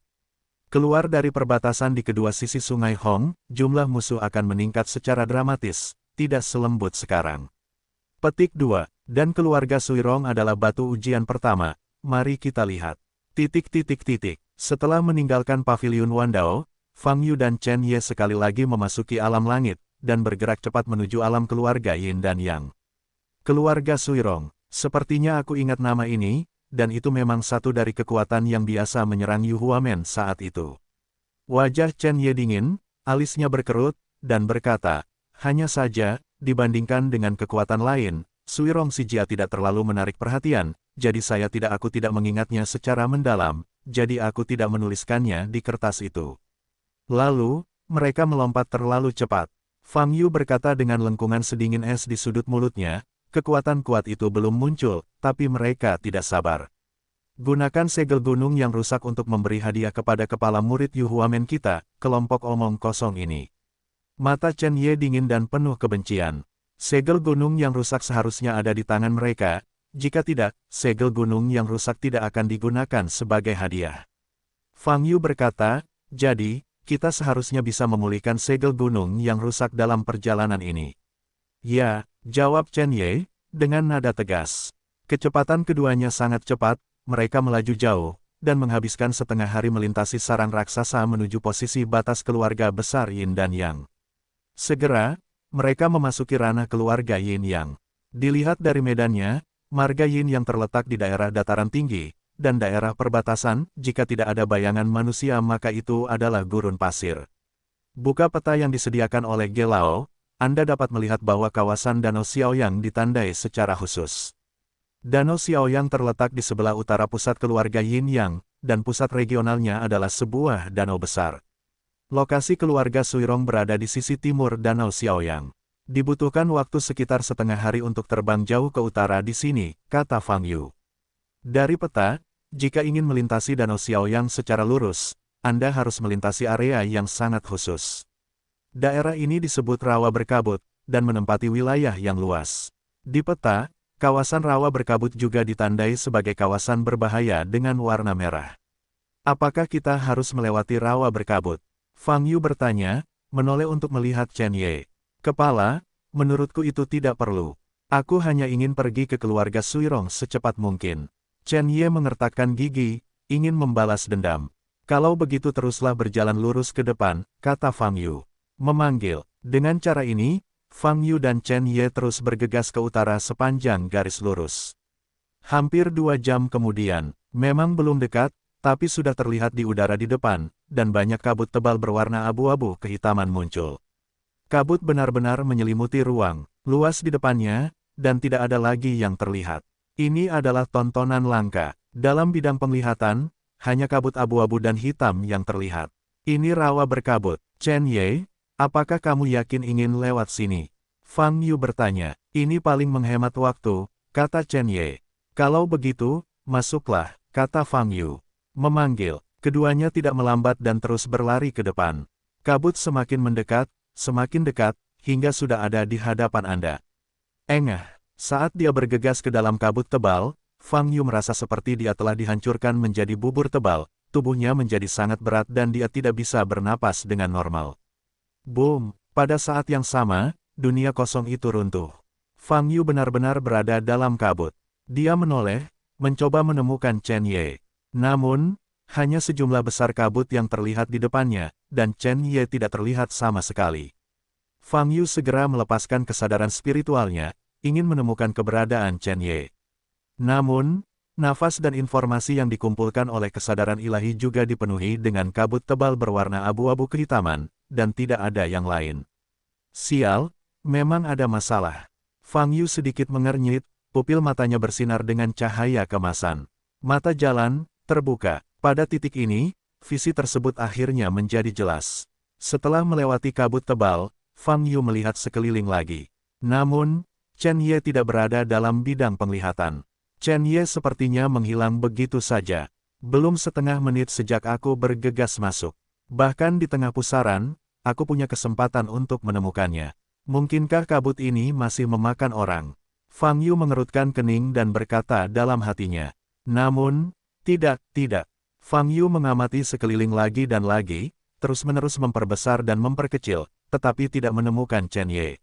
S1: Keluar dari perbatasan di kedua sisi sungai Hong, jumlah musuh akan meningkat secara dramatis, tidak selembut sekarang. Petik 2, dan keluarga Suirong adalah batu ujian pertama, mari kita lihat. Setelah meninggalkan paviliun Wandao, Fang Yu dan Chen Ye sekali lagi memasuki alam langit, dan bergerak cepat menuju alam keluarga Yin dan Yang. Keluarga Suirong, sepertinya aku ingat nama ini, dan itu memang satu dari kekuatan yang biasa menyerang Yu Huamen saat itu. Wajah Chen Ye dingin, alisnya berkerut, dan berkata, hanya saja, dibandingkan dengan kekuatan lain, Suirong si Jia tidak terlalu menarik perhatian, jadi aku tidak mengingatnya secara mendalam, jadi aku tidak menuliskannya di kertas itu. Lalu, mereka melompat terlalu cepat. Fang Yu berkata dengan lengkungan sedingin es di sudut mulutnya, kekuatan kuat itu belum muncul, tapi mereka tidak sabar. Gunakan segel gunung yang rusak untuk memberi hadiah kepada kepala murid Yu Huamen kita, kelompok omong kosong ini. Mata Chen Ye dingin dan penuh kebencian. Segel gunung yang rusak seharusnya ada di tangan mereka, jika tidak, segel gunung yang rusak tidak akan digunakan sebagai hadiah. Fang Yu berkata, jadi, kita seharusnya bisa memulihkan segel gunung yang rusak dalam perjalanan ini. Ya, jawab Chen Ye, dengan nada tegas. Kecepatan keduanya sangat cepat, mereka melaju jauh, dan menghabiskan setengah hari melintasi sarang raksasa menuju posisi batas keluarga besar Yin dan Yang. Segera, mereka memasuki ranah keluarga Yin Yang. Dilihat dari medannya, marga Yin yang terletak di daerah dataran tinggi, dan daerah perbatasan, jika tidak ada bayangan manusia maka itu adalah gurun pasir. Buka peta yang disediakan oleh Gelao, Anda dapat melihat bahwa kawasan Danau Xiaoyang ditandai secara khusus. Danau Xiaoyang terletak di sebelah utara pusat keluarga Yin Yang, dan pusat regionalnya adalah sebuah danau besar. Lokasi keluarga Suirong berada di sisi timur Danau Xiaoyang. Dibutuhkan waktu sekitar setengah hari untuk terbang jauh ke utara di sini, kata Fang Yu. Dari peta, jika ingin melintasi Danau Xiaoyang secara lurus, Anda harus melintasi area yang sangat khusus. Daerah ini disebut rawa berkabut, dan menempati wilayah yang luas. Di peta, kawasan rawa berkabut juga ditandai sebagai kawasan berbahaya dengan warna merah. Apakah kita harus melewati rawa berkabut? Fang Yu bertanya, menoleh untuk melihat Chen Ye. Kepala, menurutku itu tidak perlu. Aku hanya ingin pergi ke keluarga Suirong secepat mungkin. Chen Ye mengertakkan gigi, ingin membalas dendam. Kalau begitu teruslah berjalan lurus ke depan, kata Fang Yu. Memanggil. Dengan cara ini, Fang Yu dan Chen Ye terus bergegas ke utara sepanjang garis lurus. Hampir 2 jam kemudian, memang belum dekat, tapi sudah terlihat di udara di depan, dan banyak kabut tebal berwarna abu-abu kehitaman muncul. Kabut benar-benar menyelimuti ruang, luas di depannya, dan tidak ada lagi yang terlihat. Ini adalah tontonan langka. Dalam bidang penglihatan, hanya kabut abu-abu dan hitam yang terlihat. Ini rawa berkabut. Chen Ye, apakah kamu yakin ingin lewat sini? Fang Yu bertanya. Ini paling menghemat waktu, kata Chen Ye. Kalau begitu, masuklah, kata Fang Yu. Memanggil. Keduanya tidak melambat dan terus berlari ke depan. Kabut semakin mendekat, semakin dekat, hingga sudah ada di hadapan Anda. Engah. Saat dia bergegas ke dalam kabut tebal, Fang Yu merasa seperti dia telah dihancurkan menjadi bubur tebal, tubuhnya menjadi sangat berat dan dia tidak bisa bernapas dengan normal. Boom! Pada saat yang sama, dunia kosong itu runtuh. Fang Yu benar-benar berada dalam kabut. Dia menoleh, mencoba menemukan Chen Ye. Namun, hanya sejumlah besar kabut yang terlihat di depannya, dan Chen Ye tidak terlihat sama sekali. Fang Yu segera melepaskan kesadaran spiritualnya, ingin menemukan keberadaan Chen Ye. Namun, nafas dan informasi yang dikumpulkan oleh kesadaran ilahi juga dipenuhi dengan kabut tebal berwarna abu-abu kehitaman, dan tidak ada yang lain. Sial, memang ada masalah. Fang Yu sedikit mengernyit, pupil matanya bersinar dengan cahaya kemasan. Mata jalan, terbuka. Pada titik ini, visi tersebut akhirnya menjadi jelas. Setelah melewati kabut tebal, Fang Yu melihat sekeliling lagi. Namun, Chen Ye tidak berada dalam bidang penglihatan. Chen Ye sepertinya menghilang begitu saja. Belum setengah menit sejak aku bergegas masuk. Bahkan di tengah pusaran, aku punya kesempatan untuk menemukannya. Mungkinkah kabut ini masih memakan orang? Fang Yu mengerutkan kening dan berkata dalam hatinya. Namun, tidak. Fang Yu mengamati sekeliling lagi dan lagi, terus-menerus memperbesar dan memperkecil, tetapi tidak menemukan Chen Ye.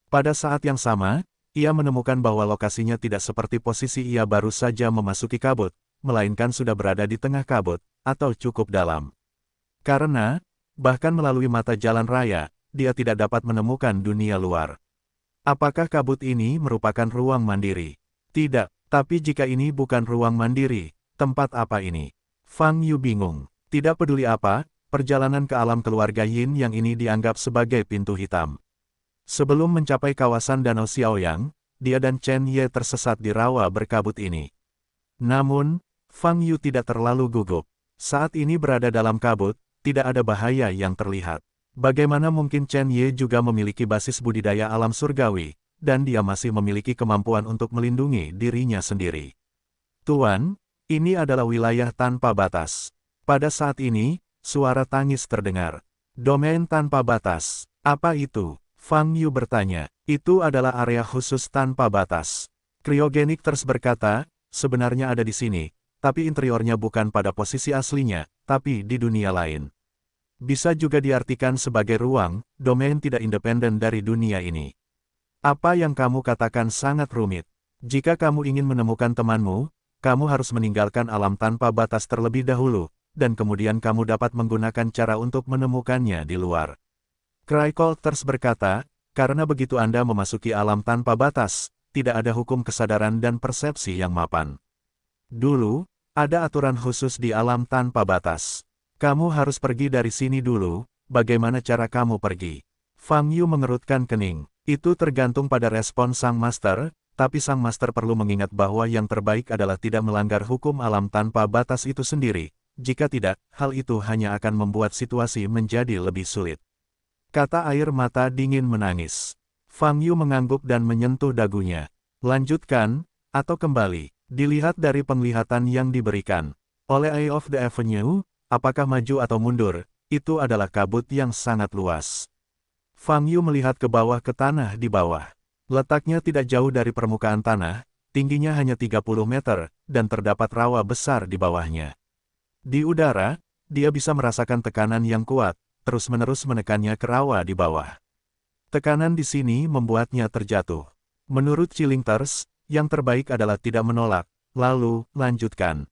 S1: Pada saat yang sama, ia menemukan bahwa lokasinya tidak seperti posisi ia baru saja memasuki kabut, melainkan sudah berada di tengah kabut, atau cukup dalam. Karena, bahkan melalui mata jalan raya, dia tidak dapat menemukan dunia luar. Apakah kabut ini merupakan ruang mandiri? Tidak, tapi jika ini bukan ruang mandiri, tempat apa ini? Fang Yu bingung. Tidak peduli apa, perjalanan ke alam keluarga Yin yang ini dianggap sebagai pintu hitam. Sebelum mencapai kawasan Danau Xiaoyang, dia dan Chen Ye tersesat di rawa berkabut ini. Namun, Fang Yu tidak terlalu gugup. Saat ini berada dalam kabut, tidak ada bahaya yang terlihat. Bagaimana mungkin Chen Ye juga memiliki basis budidaya alam surgawi, dan dia masih memiliki kemampuan untuk melindungi dirinya sendiri. Tuan, ini adalah wilayah tanpa batas. Pada saat ini, suara tangis terdengar. Domain tanpa batas. Apa itu? Fang Yu bertanya. Itu adalah area khusus tanpa batas. Cryogenics berkata, sebenarnya ada di sini, tapi interiornya bukan pada posisi aslinya, tapi di dunia lain. Bisa juga diartikan sebagai ruang, domain tidak independen dari dunia ini. Apa yang kamu katakan sangat rumit. Jika kamu ingin menemukan temanmu, kamu harus meninggalkan alam tanpa batas terlebih dahulu, dan kemudian kamu dapat menggunakan cara untuk menemukannya di luar. Cryogenics berkata, karena begitu Anda memasuki alam tanpa batas, tidak ada hukum kesadaran dan persepsi yang mapan. Dulu, ada aturan khusus di alam tanpa batas. Kamu harus pergi dari sini dulu, bagaimana cara kamu pergi? Fang Yu mengerutkan kening. Itu tergantung pada respon Sang Master, tapi Sang Master perlu mengingat bahwa yang terbaik adalah tidak melanggar hukum alam tanpa batas itu sendiri. Jika tidak, hal itu hanya akan membuat situasi menjadi lebih sulit. Kata air mata dingin menangis. Fang Yu mengangguk dan menyentuh dagunya. Lanjutkan, atau kembali. Dilihat dari penglihatan yang diberikan oleh Eye of the Avenue, apakah maju atau mundur, itu adalah kabut yang sangat luas. Fang Yu melihat ke bawah ke tanah di bawah. Letaknya tidak jauh dari permukaan tanah, tingginya hanya 30 meter, dan terdapat rawa besar di bawahnya. Di udara, dia bisa merasakan tekanan yang kuat, terus-menerus menekannya ke rawa di bawah. Tekanan di sini membuatnya terjatuh. Menurut Chilingters, yang terbaik adalah tidak menolak, lalu, lanjutkan.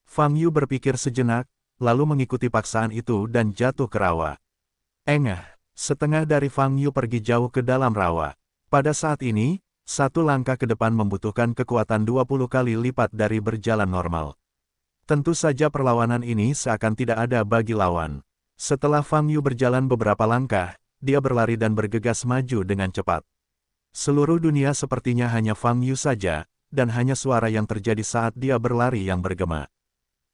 S1: Fang Yu berpikir sejenak, lalu mengikuti paksaan itu dan jatuh ke rawa. Engah, setengah dari Fang Yu pergi jauh ke dalam rawa. Pada saat ini, satu langkah ke depan membutuhkan kekuatan 20 kali lipat dari berjalan normal. Tentu saja perlawanan ini seakan tidak ada bagi lawan. Setelah Fang Yu berjalan beberapa langkah, dia berlari dan bergegas maju dengan cepat. Seluruh dunia sepertinya hanya Fang Yu saja, dan hanya suara yang terjadi saat dia berlari yang bergema.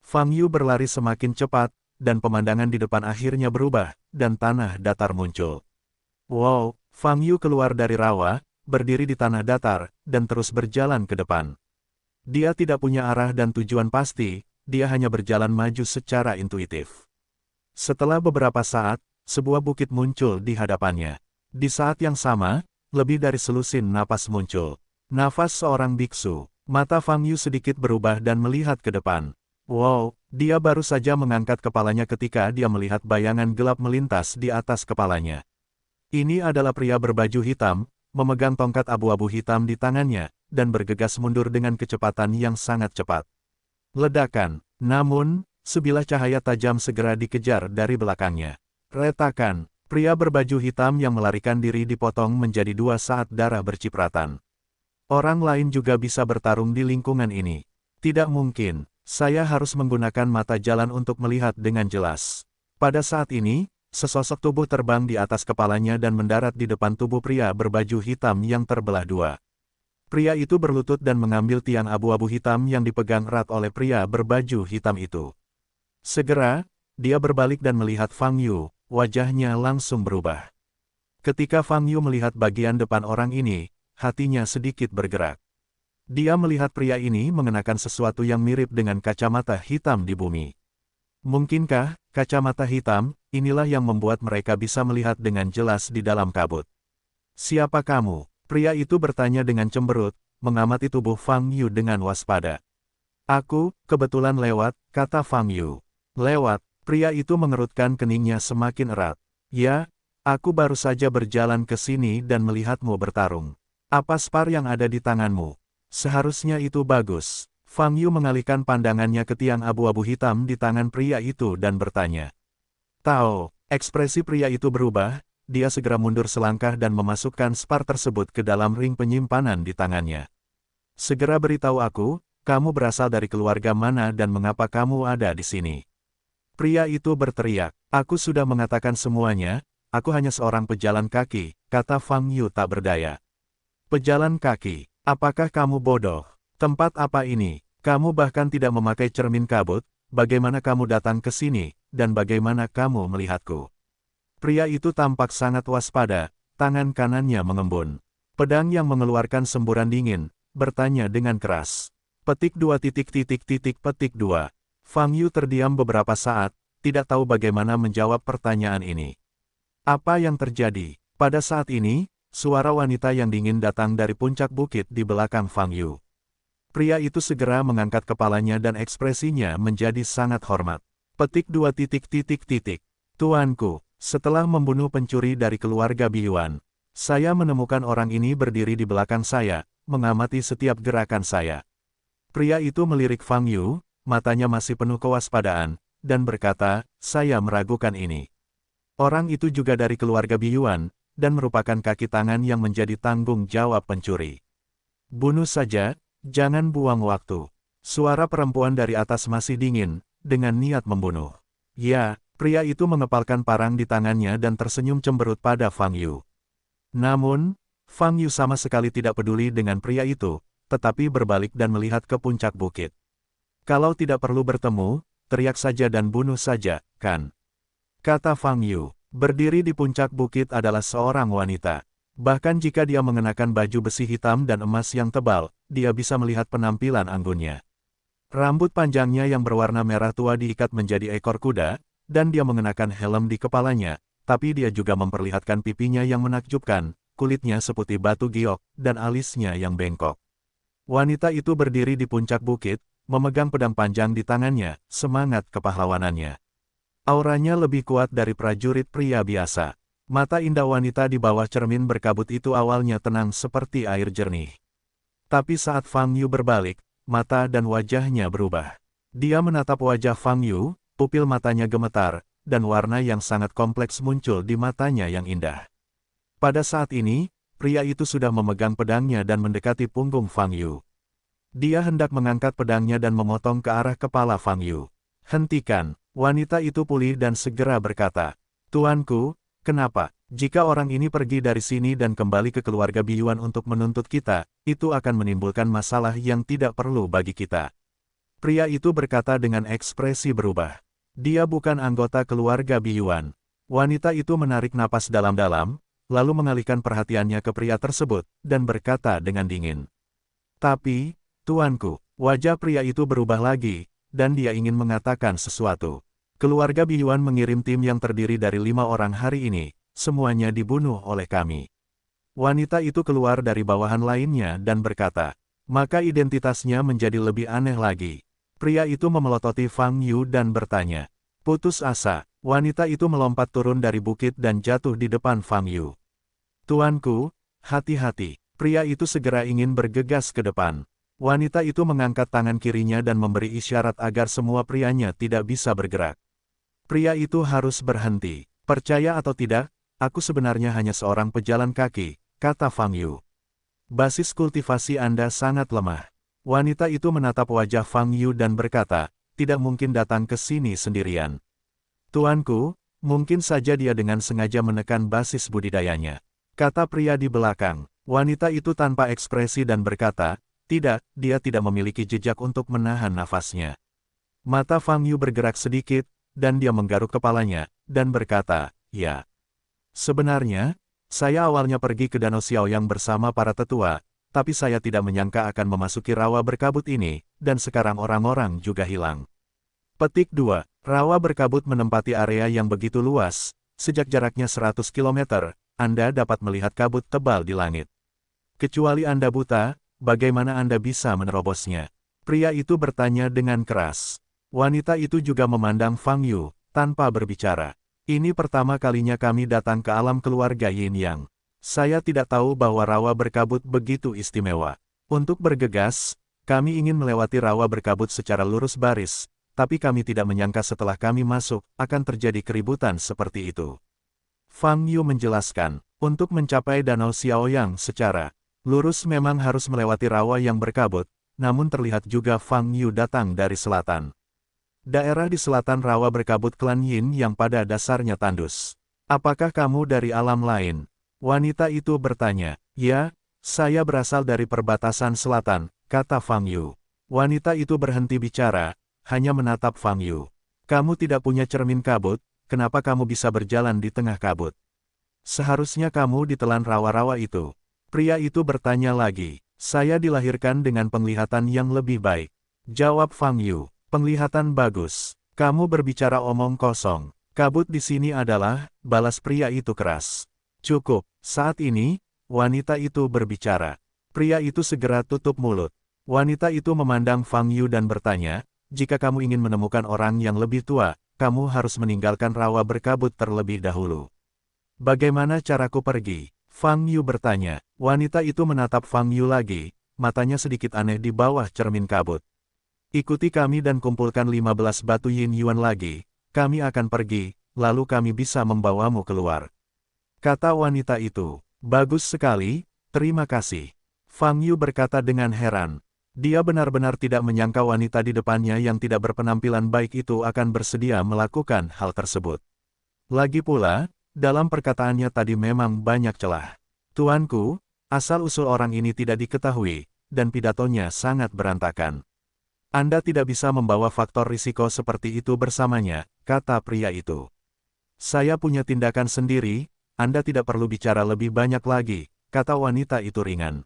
S1: Fang Yu berlari semakin cepat, dan pemandangan di depan akhirnya berubah, dan tanah datar muncul. Wow, Fang Yu keluar dari rawa, berdiri di tanah datar, dan terus berjalan ke depan. Dia tidak punya arah dan tujuan pasti, dia hanya berjalan maju secara intuitif. Setelah beberapa saat, sebuah bukit muncul di hadapannya. Di saat yang sama, lebih dari selusin napas muncul. Nafas seorang biksu. Mata Fang Yu sedikit berubah dan melihat ke depan. Wow, dia baru saja mengangkat kepalanya ketika dia melihat bayangan gelap melintas di atas kepalanya. Ini adalah pria berbaju hitam, memegang tongkat abu-abu hitam di tangannya, dan bergegas mundur dengan kecepatan yang sangat cepat. Ledakan, namun, sebilah cahaya tajam segera dikejar dari belakangnya. Retakan, pria berbaju hitam yang melarikan diri dipotong menjadi dua saat darah bercipratan. Orang lain juga bisa bertarung di lingkungan ini. Tidak mungkin, saya harus menggunakan mata jalan untuk melihat dengan jelas. Pada saat ini, sesosok tubuh terbang di atas kepalanya dan mendarat di depan tubuh pria berbaju hitam yang terbelah dua. Pria itu berlutut dan mengambil tiang abu-abu hitam yang dipegang erat oleh pria berbaju hitam itu. Segera, dia berbalik dan melihat Fang Yu, wajahnya langsung berubah. Ketika Fang Yu melihat bagian depan orang ini, hatinya sedikit bergerak. Dia melihat pria ini mengenakan sesuatu yang mirip dengan kacamata hitam di bumi. Mungkinkah, kacamata hitam, inilah yang membuat mereka bisa melihat dengan jelas di dalam kabut? Siapa kamu? Pria itu bertanya dengan cemberut, mengamati tubuh Fang Yu dengan waspada. Aku, kebetulan lewat, kata Fang Yu. Lewat, pria itu mengerutkan keningnya semakin erat. Ya, aku baru saja berjalan ke sini dan melihatmu bertarung. Apa spar yang ada di tanganmu? Seharusnya itu bagus. Fang Yu mengalihkan pandangannya ke tiang abu-abu hitam di tangan pria itu dan bertanya. Tahu, ekspresi pria itu berubah. Dia segera mundur selangkah dan memasukkan spar tersebut ke dalam ring penyimpanan di tangannya. Segera beritahu aku, kamu berasal dari keluarga mana dan mengapa kamu ada di sini. Pria itu berteriak, aku sudah mengatakan semuanya, aku hanya seorang pejalan kaki, kata Fang Yu tak berdaya. Pejalan kaki, apakah kamu bodoh? Tempat apa ini? Kamu bahkan tidak memakai cermin kabut, bagaimana kamu datang ke sini, dan bagaimana kamu melihatku? Pria itu tampak sangat waspada, tangan kanannya mengembun. Pedang yang mengeluarkan semburan dingin, bertanya dengan keras. Petik 2 petik 2. Fang Yu terdiam beberapa saat, tidak tahu bagaimana menjawab pertanyaan ini. Apa yang terjadi? Pada saat ini, suara wanita yang dingin datang dari puncak bukit di belakang Fang Yu. Pria itu segera mengangkat kepalanya dan ekspresinya menjadi sangat hormat. Petik 2 Tuanku. Setelah membunuh pencuri dari keluarga Biyuan, saya menemukan orang ini berdiri di belakang saya, mengamati setiap gerakan saya. Pria itu melirik Fang Yu, matanya masih penuh kewaspadaan, dan berkata, saya meragukan ini. Orang itu juga dari keluarga Biyuan, dan merupakan kaki tangan yang menjadi tanggung jawab pencuri. Bunuh saja, jangan buang waktu. Suara perempuan dari atas masih dingin, dengan niat membunuh. Ya. Pria itu mengepalkan parang di tangannya dan tersenyum cemberut pada Fang Yu. Namun, Fang Yu sama sekali tidak peduli dengan pria itu, tetapi berbalik dan melihat ke puncak bukit. Kalau tidak perlu bertemu, teriak saja dan bunuh saja, kan? Kata Fang Yu, berdiri di puncak bukit adalah seorang wanita. Bahkan jika dia mengenakan baju besi hitam dan emas yang tebal, dia bisa melihat penampilan anggunnya. Rambut panjangnya yang berwarna merah tua diikat menjadi ekor kuda, dan dia mengenakan helm di kepalanya, tapi dia juga memperlihatkan pipinya yang menakjubkan, kulitnya seputih batu giok, dan alisnya yang bengkok. Wanita itu berdiri di puncak bukit, memegang pedang panjang di tangannya, semangat kepahlawanannya. Auranya lebih kuat dari prajurit pria biasa. Mata indah wanita di bawah cermin berkabut itu awalnya tenang seperti air jernih. Tapi saat Fang Yu berbalik, mata dan wajahnya berubah. Dia menatap wajah Fang Yu, pupil matanya gemetar, dan warna yang sangat kompleks muncul di matanya yang indah. Pada saat ini, pria itu sudah memegang pedangnya dan mendekati punggung Fang Yu. Dia hendak mengangkat pedangnya dan memotong ke arah kepala Fang Yu. Hentikan, wanita itu pulih dan segera berkata, "Tuanku, kenapa? Jika orang ini pergi dari sini dan kembali ke keluarga Biyuan untuk menuntut kita, itu akan menimbulkan masalah yang tidak perlu bagi kita." Pria itu berkata dengan ekspresi berubah. Dia bukan anggota keluarga Biyuan. Wanita itu menarik napas dalam-dalam, lalu mengalihkan perhatiannya ke pria tersebut, dan berkata dengan dingin. "Tapi, tuanku," wajah pria itu berubah lagi, dan dia ingin mengatakan sesuatu. "Keluarga Biyuan mengirim tim yang terdiri dari 5 orang hari ini, semuanya dibunuh oleh kami." Wanita itu keluar dari bawahan lainnya dan berkata, maka identitasnya menjadi lebih aneh lagi. Pria itu memelototi Fang Yu dan bertanya. Putus asa, wanita itu melompat turun dari bukit dan jatuh di depan Fang Yu. "Tuanku, hati-hati." Pria itu segera ingin bergegas ke depan. Wanita itu mengangkat tangan kirinya dan memberi isyarat agar semua prianya tidak bisa bergerak. Pria itu harus berhenti. "Percaya atau tidak, aku sebenarnya hanya seorang pejalan kaki," kata Fang Yu. "Basis kultivasi Anda sangat lemah." Wanita itu menatap wajah Fang Yu dan berkata, "Tidak mungkin datang ke sini sendirian." "Tuanku, mungkin saja dia dengan sengaja menekan basis budidayanya," kata pria di belakang. Wanita itu tanpa ekspresi dan berkata, "Tidak, dia tidak memiliki jejak untuk menahan nafasnya." Mata Fang Yu bergerak sedikit, dan dia menggaruk kepalanya, dan berkata, "Ya. Sebenarnya, saya awalnya pergi ke Danau Xiaoyang bersama para tetua, tapi saya tidak menyangka akan memasuki rawa berkabut ini, dan sekarang orang-orang juga hilang." Petik 2. Rawa berkabut menempati area yang begitu luas, sejak jaraknya 100 km, Anda dapat melihat kabut tebal di langit. Kecuali Anda buta, bagaimana Anda bisa menerobosnya? Pria itu bertanya dengan keras. Wanita itu juga memandang Fang Yu, tanpa berbicara. "Ini pertama kalinya kami datang ke alam keluarga Yin Yang. Saya tidak tahu bahwa rawa berkabut begitu istimewa. Untuk bergegas, kami ingin melewati rawa berkabut secara lurus baris, tapi kami tidak menyangka setelah kami masuk, akan terjadi keributan seperti itu." Fang Yu menjelaskan, untuk mencapai Danau Xiaoyang secara lurus memang harus melewati rawa yang berkabut, namun terlihat juga Fang Yu datang dari selatan. Daerah di selatan rawa berkabut klan Yin yang pada dasarnya tandus. "Apakah kamu dari alam lain?" Wanita itu bertanya. "Ya, saya berasal dari perbatasan selatan," kata Fang Yu. Wanita itu berhenti bicara, hanya menatap Fang Yu. "Kamu tidak punya cermin kabut, kenapa kamu bisa berjalan di tengah kabut? Seharusnya kamu ditelan rawa-rawa itu." Pria itu bertanya lagi. "Saya dilahirkan dengan penglihatan yang lebih baik," jawab Fang Yu. "Penglihatan bagus. Kamu berbicara omong kosong. Kabut di sini adalah," balas pria itu keras. "Cukup." Saat ini, wanita itu berbicara. Pria itu segera tutup mulut. Wanita itu memandang Fang Yu dan bertanya, "Jika kamu ingin menemukan orang yang lebih tua, kamu harus meninggalkan rawa berkabut terlebih dahulu." "Bagaimana caraku pergi?" Fang Yu bertanya. Wanita itu menatap Fang Yu lagi, matanya sedikit aneh di bawah cermin kabut. "Ikuti kami dan kumpulkan 15 batu Yin Yuan lagi, kami akan pergi, lalu kami bisa membawamu keluar," kata wanita itu. "Bagus sekali, terima kasih." Fang Yu berkata dengan heran. Dia benar-benar tidak menyangka wanita di depannya yang tidak berpenampilan baik itu akan bersedia melakukan hal tersebut. Lagi pula, dalam perkataannya tadi memang banyak celah. "Tuanku, asal-usul orang ini tidak diketahui, dan pidatonya sangat berantakan. Anda tidak bisa membawa faktor risiko seperti itu bersamanya," kata pria itu. "Saya punya tindakan sendiri, Anda tidak perlu bicara lebih banyak lagi," kata wanita itu ringan.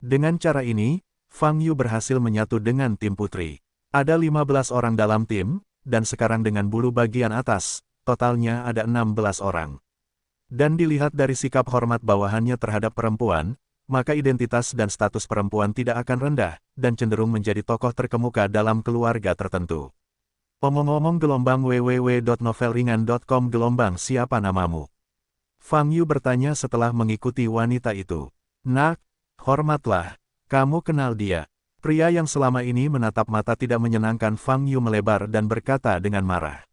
S1: Dengan cara ini, Fang Yu berhasil menyatu dengan tim putri. Ada 15 orang dalam tim, dan sekarang dengan bulu bagian atas, totalnya ada 16 orang. Dan dilihat dari sikap hormat bawahannya terhadap perempuan, maka identitas dan status perempuan tidak akan rendah, dan cenderung menjadi tokoh terkemuka dalam keluarga tertentu. Omong-omong gelombang www.novelringan.com gelombang siapa namamu? Fang Yu bertanya setelah mengikuti wanita itu. Nak, hormatlah, kamu kenal dia. Pria yang selama ini menatap mata tidak menyenangkan Fang Yu melebar dan berkata dengan marah.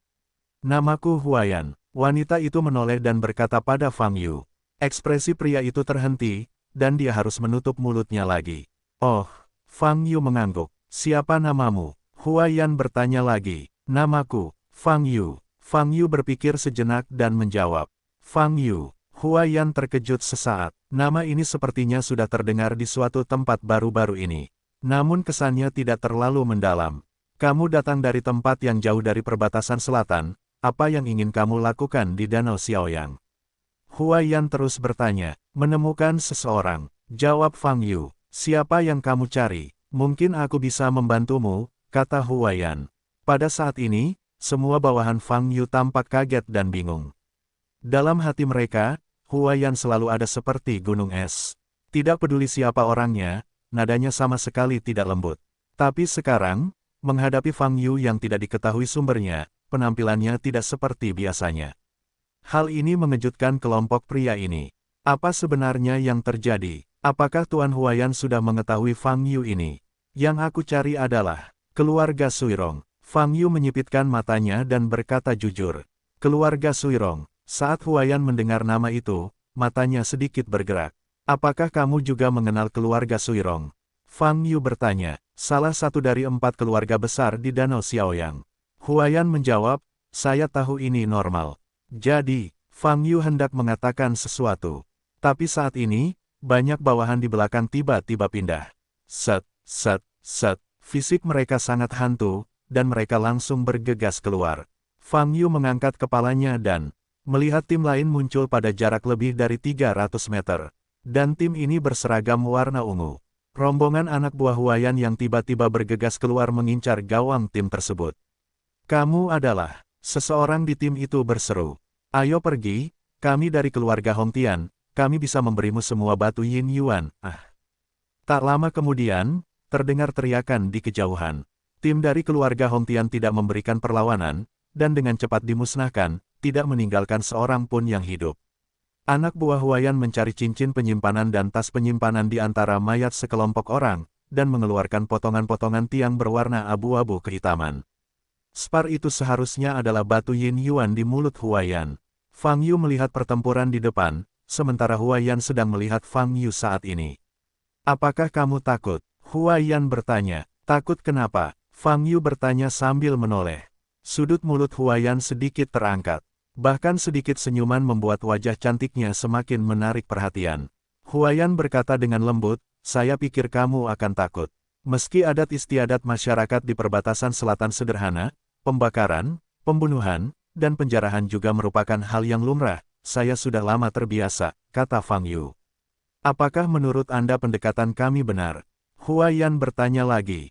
S1: Namaku Huayan. Wanita itu menoleh dan berkata pada Fang Yu. Ekspresi pria itu terhenti, dan dia harus menutup mulutnya lagi. Oh, Fang Yu mengangguk. Siapa namamu? Huayan bertanya lagi. Namaku, Fang Yu. Fang Yu berpikir sejenak dan menjawab. Fang Yu. Huayan terkejut sesaat. Nama ini sepertinya sudah terdengar di suatu tempat baru-baru ini. Namun kesannya tidak terlalu mendalam. Kamu datang dari tempat yang jauh dari perbatasan selatan, apa yang ingin kamu lakukan di Danau Xiaoyang? Huayan terus bertanya, menemukan seseorang. Jawab Fang Yu, siapa yang kamu cari? Mungkin aku bisa membantumu, kata Huayan. Pada saat ini, semua bawahan Fang Yu tampak kaget dan bingung. Dalam hati mereka, Huayan selalu ada seperti gunung es. Tidak peduli siapa orangnya, nadanya sama sekali tidak lembut. Tapi sekarang, menghadapi Fang Yu yang tidak diketahui sumbernya, penampilannya tidak seperti biasanya. Hal ini mengejutkan kelompok pria ini. Apa sebenarnya yang terjadi? Apakah Tuan Huayan sudah mengetahui Fang Yu ini? Yang aku cari adalah keluarga Suirong. Fang Yu menyipitkan matanya dan berkata jujur. Keluarga Suirong. Saat Huayan mendengar nama itu, matanya sedikit bergerak. Apakah kamu juga mengenal keluarga Suirong? Fang Yu bertanya, salah satu dari 4 keluarga besar di Danau Xiaoyang. Huayan menjawab, saya tahu ini normal. Jadi, Fang Yu hendak mengatakan sesuatu. Tapi saat ini, banyak bawahan di belakang tiba-tiba pindah. Set, set, set, fisik mereka sangat hantu, dan mereka langsung bergegas keluar. Fang Yu mengangkat kepalanya dan melihat tim lain muncul pada jarak lebih dari 300 meter. Dan tim ini berseragam warna ungu. Rombongan anak buah Huayan yang tiba-tiba bergegas keluar mengincar gawang tim tersebut. Kamu adalah seseorang di tim itu berseru. Ayo pergi, kami dari keluarga Hongtian, kami bisa memberimu semua batu Yin Yuan. Tak lama kemudian, terdengar teriakan di kejauhan. Tim dari keluarga Hongtian tidak memberikan perlawanan, dan dengan cepat dimusnahkan, tidak meninggalkan seorang pun yang hidup. Anak buah Huayan mencari cincin penyimpanan dan tas penyimpanan di antara mayat sekelompok orang, dan mengeluarkan potongan-potongan tiang berwarna abu-abu kehitaman. Spar itu seharusnya adalah batu Yin Yuan di mulut Huayan. Fang Yu melihat pertempuran di depan, sementara Huayan sedang melihat Fang Yu saat ini. Apakah kamu takut? Huayan bertanya. Takut kenapa? Fang Yu bertanya sambil menoleh. Sudut mulut Huayan sedikit terangkat. Bahkan sedikit senyuman membuat wajah cantiknya semakin menarik perhatian. Huayan berkata dengan lembut, saya pikir kamu akan takut. Meski adat istiadat masyarakat di perbatasan selatan sederhana, pembakaran, pembunuhan, dan penjarahan juga merupakan hal yang lumrah, saya sudah lama terbiasa, kata Fang Yu. Apakah menurut Anda pendekatan kami benar? Huayan bertanya lagi.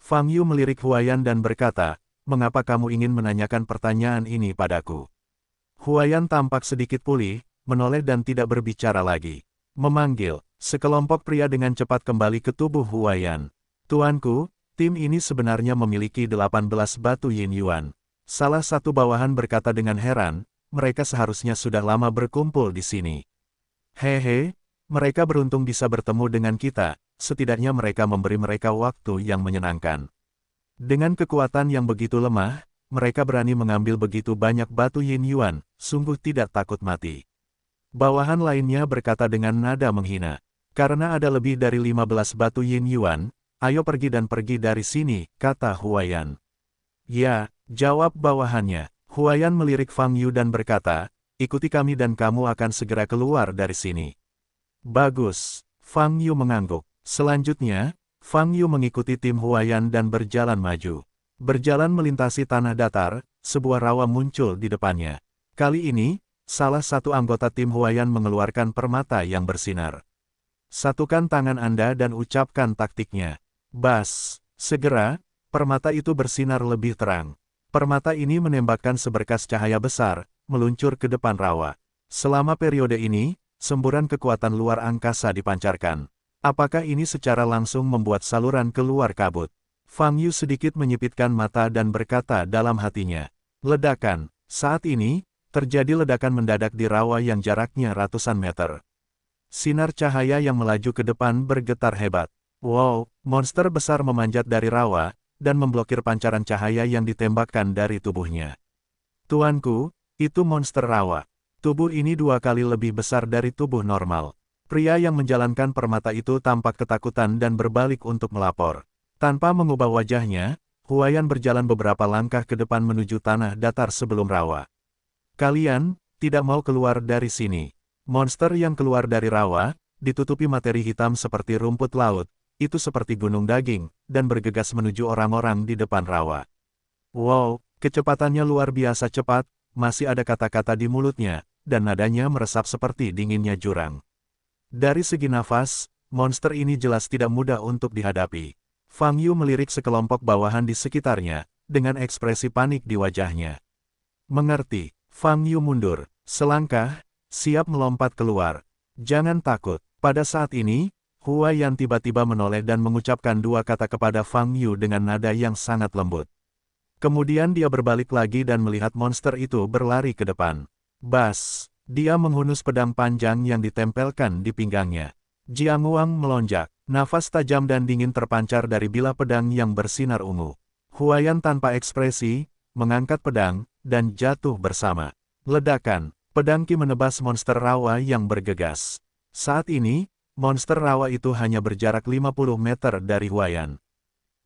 S1: Fang Yu melirik Huayan dan berkata, mengapa kamu ingin menanyakan pertanyaan ini padaku? Huayan tampak sedikit pulih, menoleh dan tidak berbicara lagi. Memanggil, sekelompok pria dengan cepat kembali ke tubuh Huayan. Tuanku, tim ini sebenarnya memiliki 18 batu Yin Yuan. Salah satu bawahan berkata dengan heran, mereka seharusnya sudah lama berkumpul di sini. Hehe, mereka beruntung bisa bertemu dengan kita, setidaknya mereka memberi mereka waktu yang menyenangkan. Dengan kekuatan yang begitu lemah, mereka berani mengambil begitu banyak batu Yin Yuan, sungguh tidak takut mati. Bawahan lainnya berkata dengan nada menghina. Karena ada lebih dari 15 batu Yin Yuan, ayo pergi dan pergi dari sini, kata Huayan. Ya, jawab bawahannya. Huayan melirik Fang Yu dan berkata, ikuti kami dan kamu akan segera keluar dari sini. Bagus, Fang Yu mengangguk. Selanjutnya, Fang Yu mengikuti tim Huayan dan berjalan maju. Berjalan melintasi tanah datar, sebuah rawa muncul di depannya. Kali ini, salah satu anggota tim Huayan mengeluarkan permata yang bersinar. Satukan tangan Anda dan ucapkan taktiknya. Bas, segera, permata itu bersinar lebih terang. Permata ini menembakkan seberkas cahaya besar, meluncur ke depan rawa. Selama periode ini, semburan kekuatan luar angkasa dipancarkan. Apakah ini secara langsung membuat saluran keluar kabut? Fang Yu sedikit menyipitkan mata dan berkata dalam hatinya. Ledakan. Saat ini, terjadi ledakan mendadak di rawa yang jaraknya ratusan meter. Sinar cahaya yang melaju ke depan bergetar hebat. Wow, monster besar memanjat dari rawa, dan memblokir pancaran cahaya yang ditembakkan dari tubuhnya. Tuanku, itu monster rawa. Tubuh ini 2 kali lebih besar dari tubuh normal. Pria yang menjalankan permata itu tampak ketakutan dan berbalik untuk melapor. Tanpa mengubah wajahnya, Huayan berjalan beberapa langkah ke depan menuju tanah datar sebelum rawa. Kalian, tidak mau keluar dari sini. Monster yang keluar dari rawa, ditutupi materi hitam seperti rumput laut, itu seperti gunung daging, dan bergegas menuju orang-orang di depan rawa. Wow, kecepatannya luar biasa cepat, masih ada kata-kata di mulutnya, dan nadanya meresap seperti dinginnya jurang. Dari segi nafas, monster ini jelas tidak mudah untuk dihadapi. Fang Yu melirik sekelompok bawahan di sekitarnya, dengan ekspresi panik di wajahnya. Mengerti, Fang Yu mundur, selangkah, siap melompat keluar. Jangan takut. Pada saat ini, Huayan tiba-tiba menoleh dan mengucapkan 2 kata kepada Fang Yu dengan nada yang sangat lembut. Kemudian dia berbalik lagi dan melihat monster itu berlari ke depan. Bas! Dia menghunus pedang panjang yang ditempelkan di pinggangnya. Jiang Wang melonjak. Nafas tajam dan dingin terpancar dari bilah pedang yang bersinar ungu. Huayan tanpa ekspresi, mengangkat pedang, dan jatuh bersama. Ledakan, pedang Qi menebas monster rawa yang bergegas. Saat ini, monster rawa itu hanya berjarak 50 meter dari Huayan.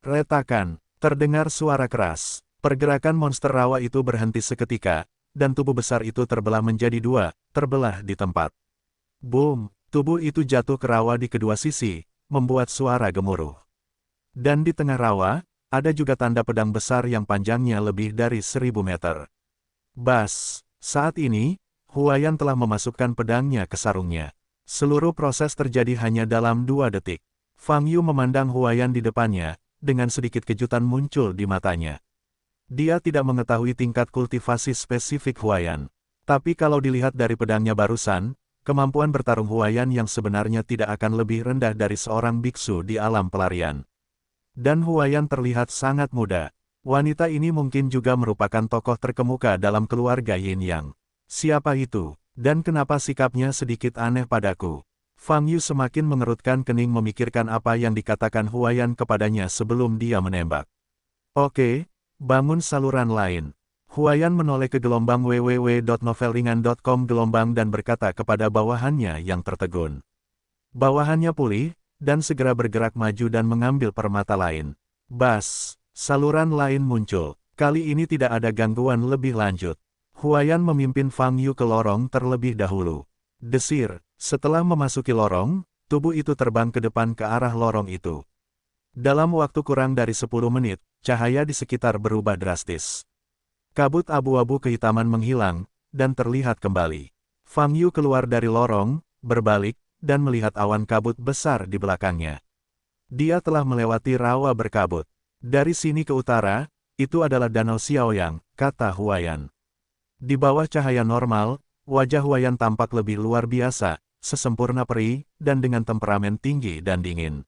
S1: Retakan, terdengar suara keras. Pergerakan monster rawa itu berhenti seketika, dan tubuh besar itu terbelah menjadi 2, terbelah di tempat. Boom, tubuh itu jatuh ke rawa di kedua sisi, membuat suara gemuruh. Dan di tengah rawa, ada juga tanda pedang besar yang panjangnya lebih dari 1000 meter. Bas! Saat ini, Huayan telah memasukkan pedangnya ke sarungnya. Seluruh proses terjadi hanya dalam 2 detik. Fang Yu memandang Huayan di depannya, dengan sedikit kejutan muncul di matanya. Dia tidak mengetahui tingkat kultivasi spesifik Huayan. Tapi kalau dilihat dari pedangnya barusan, kemampuan bertarung Huayan yang sebenarnya tidak akan lebih rendah dari seorang biksu di alam pelarian. Dan Huayan terlihat sangat muda. Wanita ini mungkin juga merupakan tokoh terkemuka dalam keluarga Yin Yang. Siapa itu? Dan kenapa sikapnya sedikit aneh padaku? Fang Yu semakin mengerutkan kening memikirkan apa yang dikatakan Huayan kepadanya sebelum dia menembak. Oke, bangun saluran lain. Huayan menoleh ke gelombang www.novelringan.com gelombang dan berkata kepada bawahannya yang tertegun. Bawahannya pulih, dan segera bergerak maju dan mengambil permata lain. Bas! Saluran lain muncul. Kali ini tidak ada gangguan lebih lanjut. Huayan memimpin Fang Yu ke lorong terlebih dahulu. Desir, setelah memasuki lorong, tubuh itu terbang ke depan ke arah lorong itu. Dalam waktu kurang dari 10 menit, cahaya di sekitar berubah drastis. Kabut abu-abu kehitaman menghilang, dan terlihat kembali. Fang Yu keluar dari lorong, berbalik, dan melihat awan kabut besar di belakangnya. Dia telah melewati rawa berkabut. Dari sini ke utara, itu adalah Danau Xiaoyang, kata Huayan. Di bawah cahaya normal, wajah Huayan tampak lebih luar biasa, sesempurna peri, dan dengan temperamen tinggi dan dingin.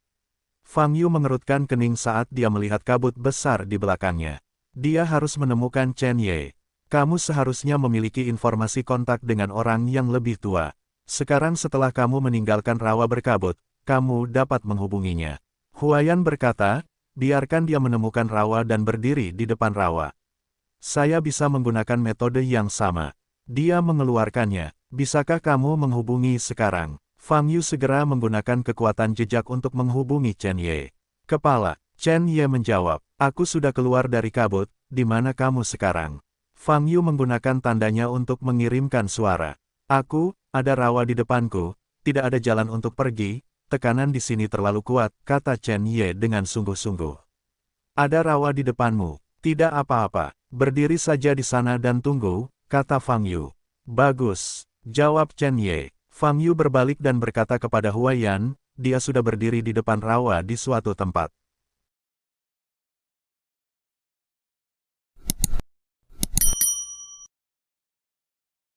S1: Fang Yu mengerutkan kening saat dia melihat kabut besar di belakangnya. Dia harus menemukan Chen Ye. Kamu seharusnya memiliki informasi kontak dengan orang yang lebih tua. Sekarang setelah kamu meninggalkan rawa berkabut, kamu dapat menghubunginya. Huayan berkata, biarkan dia menemukan rawa dan berdiri di depan rawa. Saya bisa menggunakan metode yang sama. Dia mengeluarkannya. Bisakah kamu menghubungi sekarang? Fang Yu segera menggunakan kekuatan jejak untuk menghubungi Chen Ye. Kepala. Chen Ye menjawab, aku sudah keluar dari kabut, di mana kamu sekarang? Fang Yu menggunakan tandanya untuk mengirimkan suara. Aku, ada rawa di depanku, tidak ada jalan untuk pergi, tekanan di sini terlalu kuat, kata Chen Ye dengan sungguh-sungguh. Ada rawa di depanmu, tidak apa-apa, berdiri saja di sana dan tunggu, kata Fang Yu. Bagus, jawab Chen Ye. Fang Yu berbalik dan berkata kepada Huayan, dia sudah berdiri di depan rawa di suatu tempat.